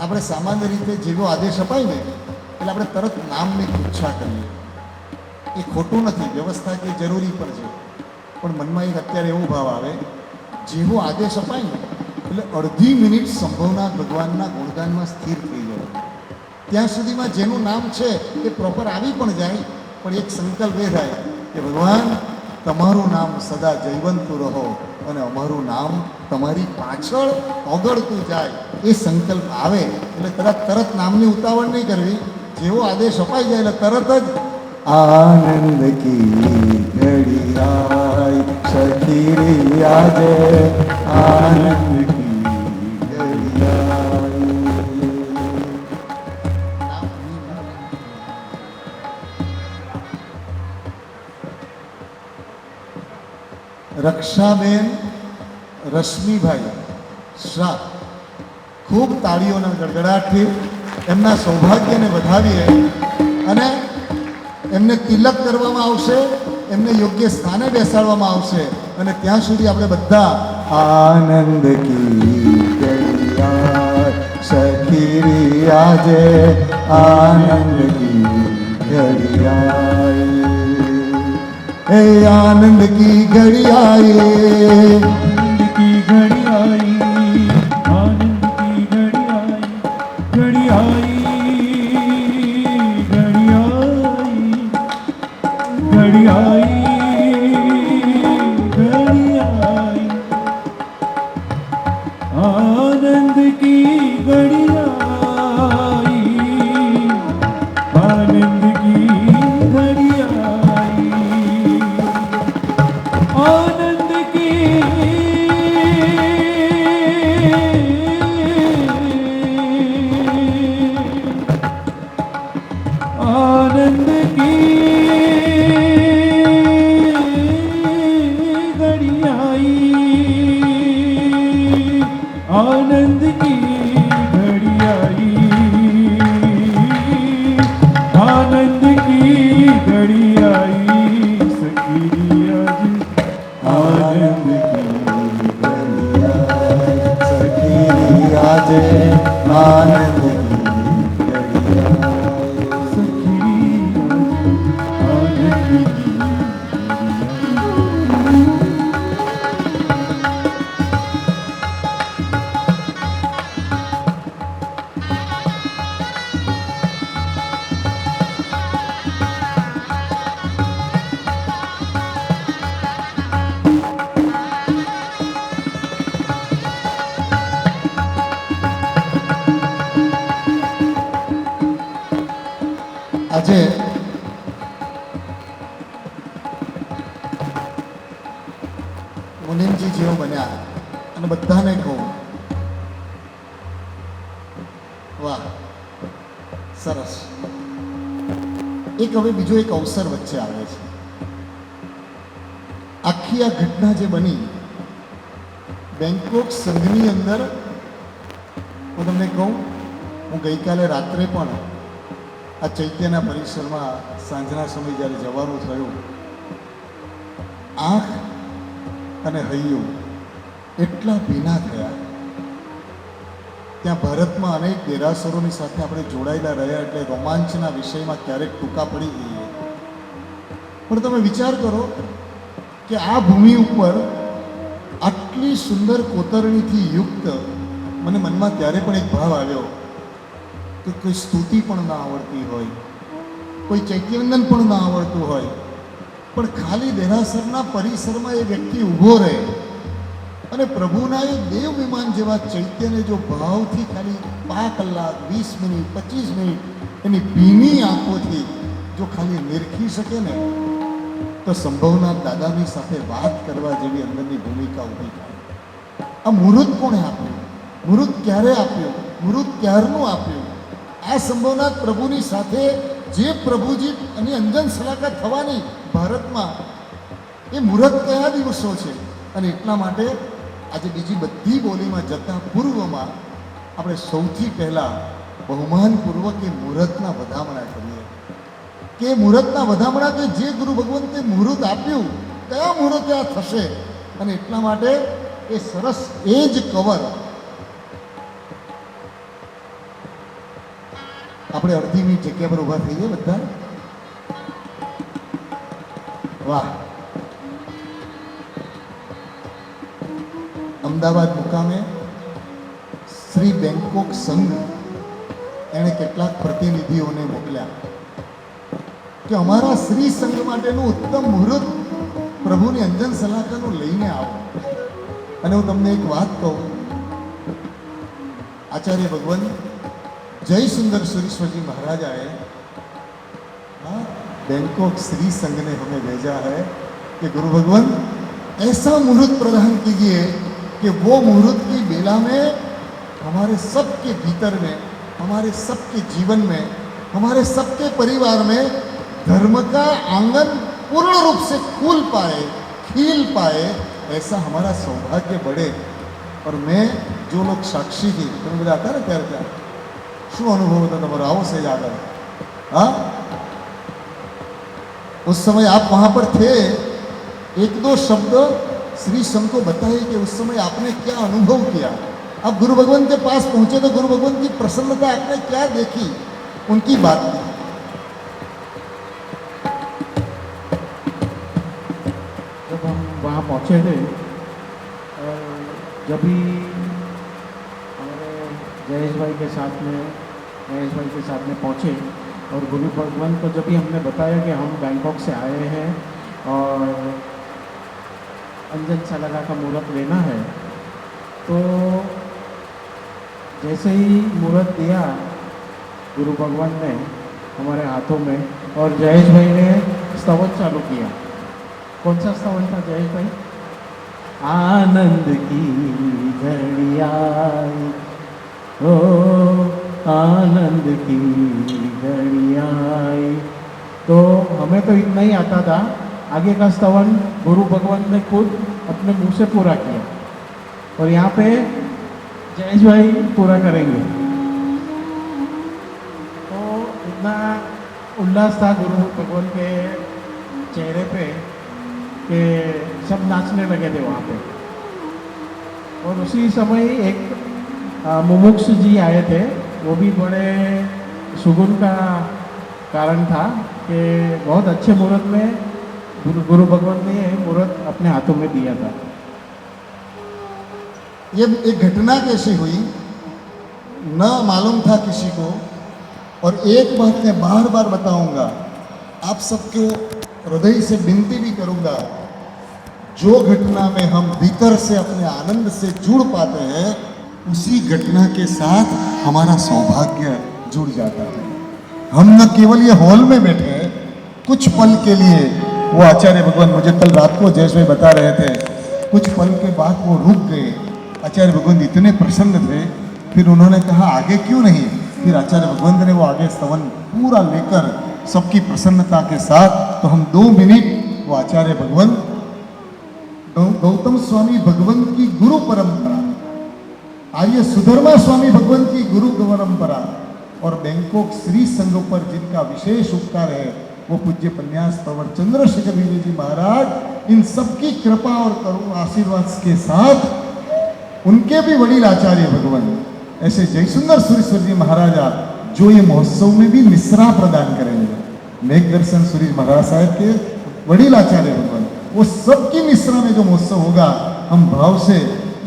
આપણે સામાન્ય રીતે જેવો આદેશ અપાય ને એટલે આપણે તરત નામની પૂછા કરીએ. એ ખોટું નથી, વ્યવસ્થા કે જરૂરી પણ છે, પણ મનમાં એક અત્યારે એવો ભાવ આવે જેવો આદેશ અપાય ને એટલે અડધી મિનિટ સંભવનાથ ભગવાનના ગુણગાનમાં સ્થિર થઈ જાય. ત્યાં સુધીમાં જેનું નામ છે એ પ્રોપર આવી પણ જાય, પણ એક સંકલ્પ એ થાય કે ભગવાન તમારું નામ સદા જયવંતું રહો અને અમારું નામ તમારી પાછળ ઓગળતું જાય. એ સંકલ્પ આવે એટલે તરત નામની ઉતાવળ નહીં કરવી. જેવો આદેશ અપાઈ જાય એટલે તરત જ આનંદ કી ઘડી આય સખી રે આજે આનંદ કી ઘડી આય. રક્ષાબેન રશ્મિભાઈ શાહ, ખૂબ તાળીઓના ગડગડાટથી એમના સૌભાગ્યને વધાવીએ અને એમને તિલક કરવામાં આવશે, એમને યોગ્ય સ્થાને બેસાડવામાં આવશે અને ત્યાં સુધી આપણે બધા આનંદ કી ઘડિયા સખી રે આજે આનંદ કી ઘડિયા હે આનંદ કી ઘડિયા आनंद की घड़ी आई, आनंद की घड़ी आई, घड़ी आई, घड़ी आई, घड़ी आई, घड़ी आई, आनंद की घड़ी आई, आनंद की घड़ी आई, आनंद की आनंद की घड़ी आई, आनंद की घड़ी आई, आनंद की घड़ी आई, सखी आज आनंद की ઘડિયા સખી આજે આનંદ કી ઘડિયા सखी आनंद की આજે મુનિમજી જેવો બન્યા અને બધાને કહું વાહ સરસ. એક હવે બીજો એક અવસર વચ્ચે આવે છે. આખી આખી આ ઘટના જે બની બેંકોક સંઘની અંદર, હું તમને કહું, હું ગઈકાલે રાત્રે પણ આ ચૈત્યના પરિસરમાં સાંજના સમયે જ્યારે જવાનું થયું, આંખ અને હૈયું એટલા ભીના થયા. ત્યાં ભારતમાં અનેક દેરાસરોની સાથે આપણે જોડાયેલા રહ્યા એટલે રોમાંચના વિષયમાં ક્યારેક ટૂંકા પડી જઈએ. પણ તમે વિચાર કરો કે આ ભૂમિ ઉપર આટલી સુંદર કોતરણીથી યુક્ત, મને મનમાં ત્યારે પણ એક ભાવ આવ્યો કે કોઈ સ્તુતિ પણ ના આવડતી હોય, કોઈ ચૈત્યવંદન પણ ના આવડતું હોય, પણ ખાલી દેરાસરના પરિસરમાં એ વ્યક્તિ ઊભો રહે અને પ્રભુના એ દેવ વિમાન જેવા ચૈત્યને જો ભાવથી ખાલી 5 કલાક 20 મિનિટ 25 મિનિટ એની ભીની આંખોથી જો ખાલી નિરખી શકે ને, તો સંભવના દાદાની સાથે વાત કરવા જેવી અંદરની ભૂમિકા ઊભી થાય. આ મુહૂર્ત કોણે આપ્યું? મુહૂર્ત ક્યારે આપ્યું? મુહૂર્ત ક્યારનું આપ્યું? આ સંભવના પ્રભુની સાથે જે પ્રભુજી અને અંજન સલાહકાર થવાની ભારતમાં, એ મુહૂર્ત કયા દિવસો છે? અને એટલા માટે આજે બીજી બધી બોલીમાં જતા પૂર્વમાં આપણે સૌથી પહેલાં બહુમાનપૂર્વક એ મુહૂર્તના વધામણા કરીએ કે મુહૂર્તના વધામણા કે જે ગુરુ ભગવંતે મુહૂર્ત આપ્યું, કયા મુહૂર્તે આ થશે. અને એટલા માટે એ સરસ એ જ કવર આપણે અડધી મિનિટ જગ્યા પર ઊભા થઈએ બધા. વાહ! અમદાવાદ મુકામે શ્રી બેંકોક સંઘ એણે કેટલાક પ્રતિનિધિઓને મોકલ્યા કે અમારા શ્રી સંઘ માટેનું ઉત્તમ મુહૂર્ત પ્રભુની અંજન સલાહકારનું લઈને આવો. અને હું તમને એક વાત કહું, आचार्य भगवान जय सुंदर सुरेश्वर जी महाराज आए, हाँ, बैंकॉक श्री संघ ने हमें भेजा है कि गुरु भगवान ऐसा मुहूर्त प्रदान कीजिए कि वो मुहूर्त की बेला में हमारे सबके भीतर में, हमारे सबके जीवन में, हमारे सबके परिवार में धर्म का आंगन पूर्ण रूप से खुल पाए, खिल पाए, ऐसा हमारा सौभाग्य बढ़े. और मैं जो लोग साक्षी थी, तुम्हें मुझे आता ना ત્યારે ત્યાં શું અનુભવ હતો તમારો? આવો से याद है? हाँ, उस समय आप वहाँ पर थे. एक दो शब्द श्री संघ को बताइए कि उस समय आपने क्या अनुभव किया. आप गुरु भगवान के पास पहुँचे तो गुरु भगवान की प्रसन्नता आपने क्या देखी, उनकी बात की. जब हम वहाँ पहुँचे थे और जब भी हमारे जयेश भाई के साथ में पहुँचे और गुरु भगवान को जब भी हमने बताया कि हम बैंकॉक से आए हैं और अंजन सलागा का मुहूर्त लेना है, तो जैसे ही मुहूर्त दिया गुरु भगवान ने हमारे हाथों में, और जयेश भाई ने स्तवन चालू किया. कौन सा स्तवन था जयेश भाई? आनंद की घड़ी आई, ओ आनंद की घड़ी आई. तो हमें तो इतना ही आता था, आगे का स्तवन गुरु भगवान ने खुद अपने मुंह से पूरा किया और यहाँ पे जयेश भाई पूरा करेंगे. तो इतना उल्लास था गुरु भगवान के चेहरे पे कि सब नाचने लगे थे वहाँ पे. और उसी समय एक मुमुक्ष जी आए थे, वो भी बड़े सुगुन का कारण था कि बहुत अच्छे मुहूर्त में गुरु भगवान ने ये मुहूर्त अपने हाथों में दिया था. ये एक घटना कैसी हुई न मालूम था किसी को. और एक बात मैं बार बार बताऊंगा, आप सबको हृदय से विनती भी करूंगा, जो घटना में हम भीतर से अपने आनंद से जुड़ पाते हैं, उसी घटना के साथ हमारा सौभाग्य जुड़ जाता है. हम न केवल ये हॉल में बैठे हैं, कुछ पल के लिए वो आचार्य भगवान, मुझे कल रात को जयेश भाई बता रहे थे, कुछ पल के बाद वो रुक गए. आचार्य भगवान इतने प्रसन्न थे, फिर उन्होंने कहा आगे क्यों नहीं. फिर आचार्य भगवंत ने वो आगे स्तवन पूरा लेकर सबकी प्रसन्नता के साथ, तो हम 2 मिनट वो आचार्य भगवंत गौतम स्वामी भगवंत की गुरु परंपरा, आर्य सुधर्मा स्वामी भगवंत की गुरु परंपरा और बैंकॉक श्री संघ पर जिनका विशेष उपकार है वो पूज्य पन्यास प्रवर चंद्रशेखर जी महाराज, इन सबकी कृपा और करुण आशीर्वाद के साथ उनके भी वडील आचार्य भगवान ऐसे जयसुंदर सुरेश्वर जी महाराजा जो ये महोत्सव में भी मिश्रा प्रदान करेंगे, मेघ दर्शन सुरेश महाराज साहब के वडील आचार्य भगवान, वो सबकी मिश्रा में जो महोत्सव होगा, हम भाव से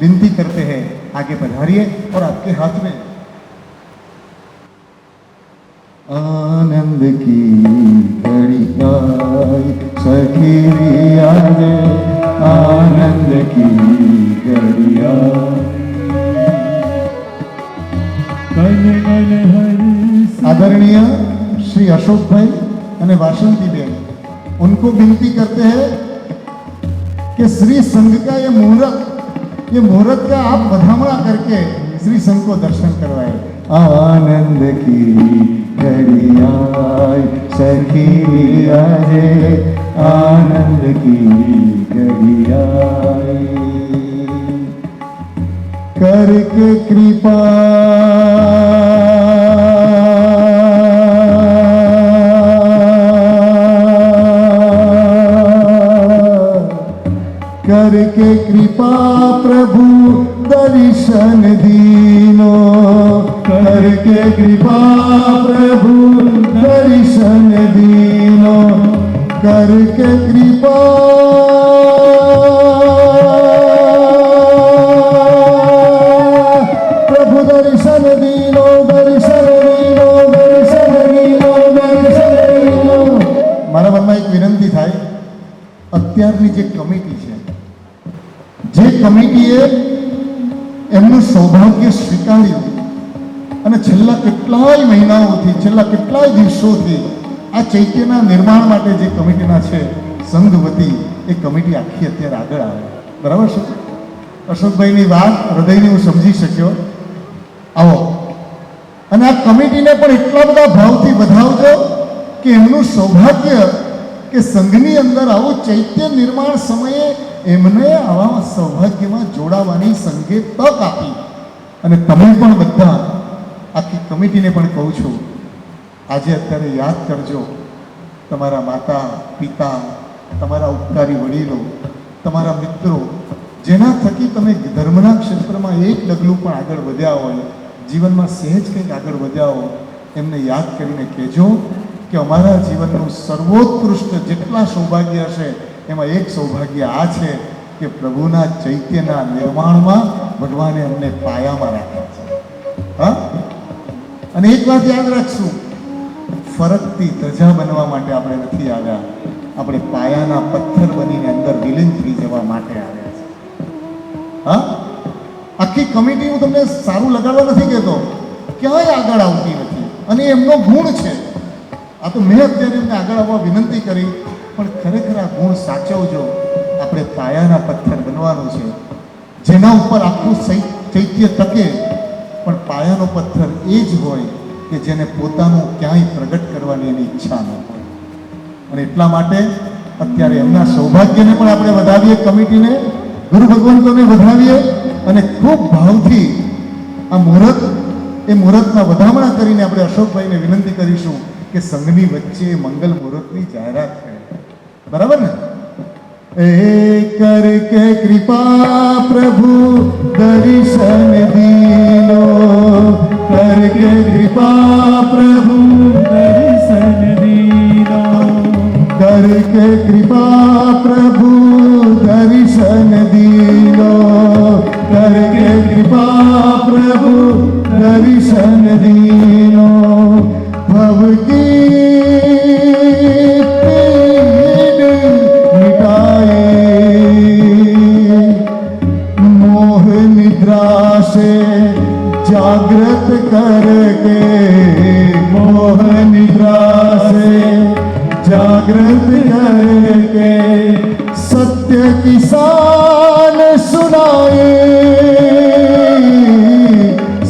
विनती करते हैं आगे पधारिए और आपके हाथ में आनंद की घड़ी आई सखी आज, आनंद की घड़ी आई। आदरणीय श्री अशोक भाई અને वासंती बेन, उनको विनती करते हैं कि श्री संघ का ये मुहूर्त का आप बधामणा करके श्री संघ को दर्शन करवाए। आनंद की घड़ी आई सखी आजे, आनंद की घड़ी आई करके कृपा करके कृपा प्रभु दर्शन दीनो, करके कृपा प्रभु दर्शन दीनो, करके कृपा प्रभु दर्शन दीनो, दर्शन दीनो, दर्शन दीनो, दर्शन दीनो। મારા મનમાં એક વિનંતી થાય, અત્યારની જે કમિટી છે, જે કમિટીએ એમનું સૌભાગ્ય સ્વીકાર્યું અને છેલ્લા કેટલાય મહિનાઓથી, છેલ્લા કેટલાય દિવસોથી આ ચૈત્યના નિર્માણ માટે જે કમિટીના છે સંઘ વતી, એ કમિટી આખી અત્યારે આગળ આવે, બરાબર છે? અશોકભાઈની વાત હૃદયની હું સમજી શક્યો। આવો અને આ કમિટીને પણ એટલા બધા ભાવથી વધાવજો કે એમનું સૌભાગ્ય કે સંઘની અંદર આવું ચૈત્ય નિર્માણ સમયે એમને આવા સૌભાગ્યમાં જોડાવાની સંઘે તક આપી। અને તમે પણ બધા આખી કમિટીને પણ કહું છું, આજે અત્યારે યાદ કરજો તમારા માતા પિતા, તમારા ઉપકારી વડીલો, તમારા મિત્રો, જેના થકી તમે ધર્મના ક્ષેત્રમાં એક ડગલું પણ આગળ વધ્યા હોય, જીવનમાં સહેજ કંઈક આગળ વધ્યા હો, એમને યાદ કરીને કહેજો કે અમારા જીવનનું સર્વોત્કૃષ્ટ જેટલા સૌભાગ્ય હશે એમાં એક સૌભાગ્ય આ છે કે પ્રભુના ચૈત્યના નિર્માણમાં ભગવાને અમને પાયામાં રાખ્યા છે। હા, અને એક વાત યાદ રાખશું, ફરકતી ધજા બનવા માટે આપણે નથી આવ્યા, આપણે પાયાના પથ્થર બનીને અંદર વિલીન થઈ જવા માટે આવ્યા છે। હા, આખી કમિટી હું તમને સારું લગાડવા નથી કહેતો, ક્યાંય આગળ આવતી નથી અને એમનો ગુણ છે। આ તો મેં અત્યારે એમને આગળ આવવા વિનંતી કરી, પણ ખરેખર આ ગુણ સાચવજો। આપણે પાયાના પથ્થર બનવાનું છે, જેના ઉપર આખું ચૈત્ય તકે, પણ પાયાનો પથ્થર એ જ હોય કે જેને પોતાનું ક્યાંય પ્રગટ કરવાની એની ઈચ્છા ન હોય। અને એટલા માટે અત્યારે એમના સૌભાગ્યને પણ આપણે વધાવીએ, કમિટીને, ગુરુ ભગવંતોને વધાવીએ અને ખૂબ ભાવથી આ મુહૂર્ત, એ મુહૂર્તના વધામણા કરીને આપણે અશોકભાઈને વિનંતી કરીશું કે સંઘની વચ્ચે મંગલ મુહૂર્તની જાહેરાત થાય, બરાબર ને? એ કરકે કૃપા પ્રભુ દર્શન દીનો, કરકે કૃપા પ્રભુ દર્શન દીનો, કરકે કૃપા પ્રભુ દર્શન દીનો, કરકે કૃપા પ્રભુ દર્શન દીનો। भव की पीड़ मिटाए, मोह निद्रा से जागृत करके, मोह निद्रा से जागृत करके सत्य की शान सुनाए,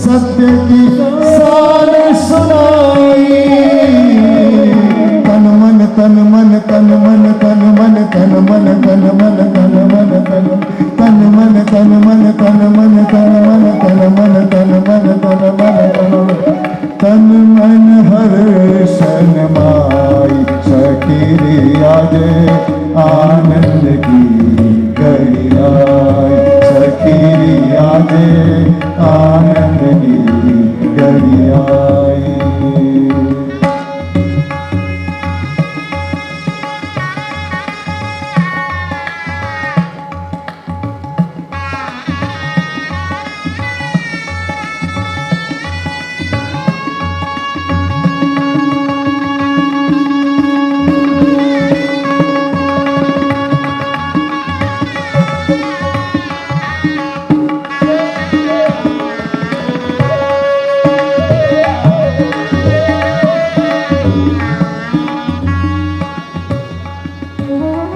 सत्य की शान सुनाई। तन मन तन मन तन मन तन मन तन मन तन मन तन मन तन જો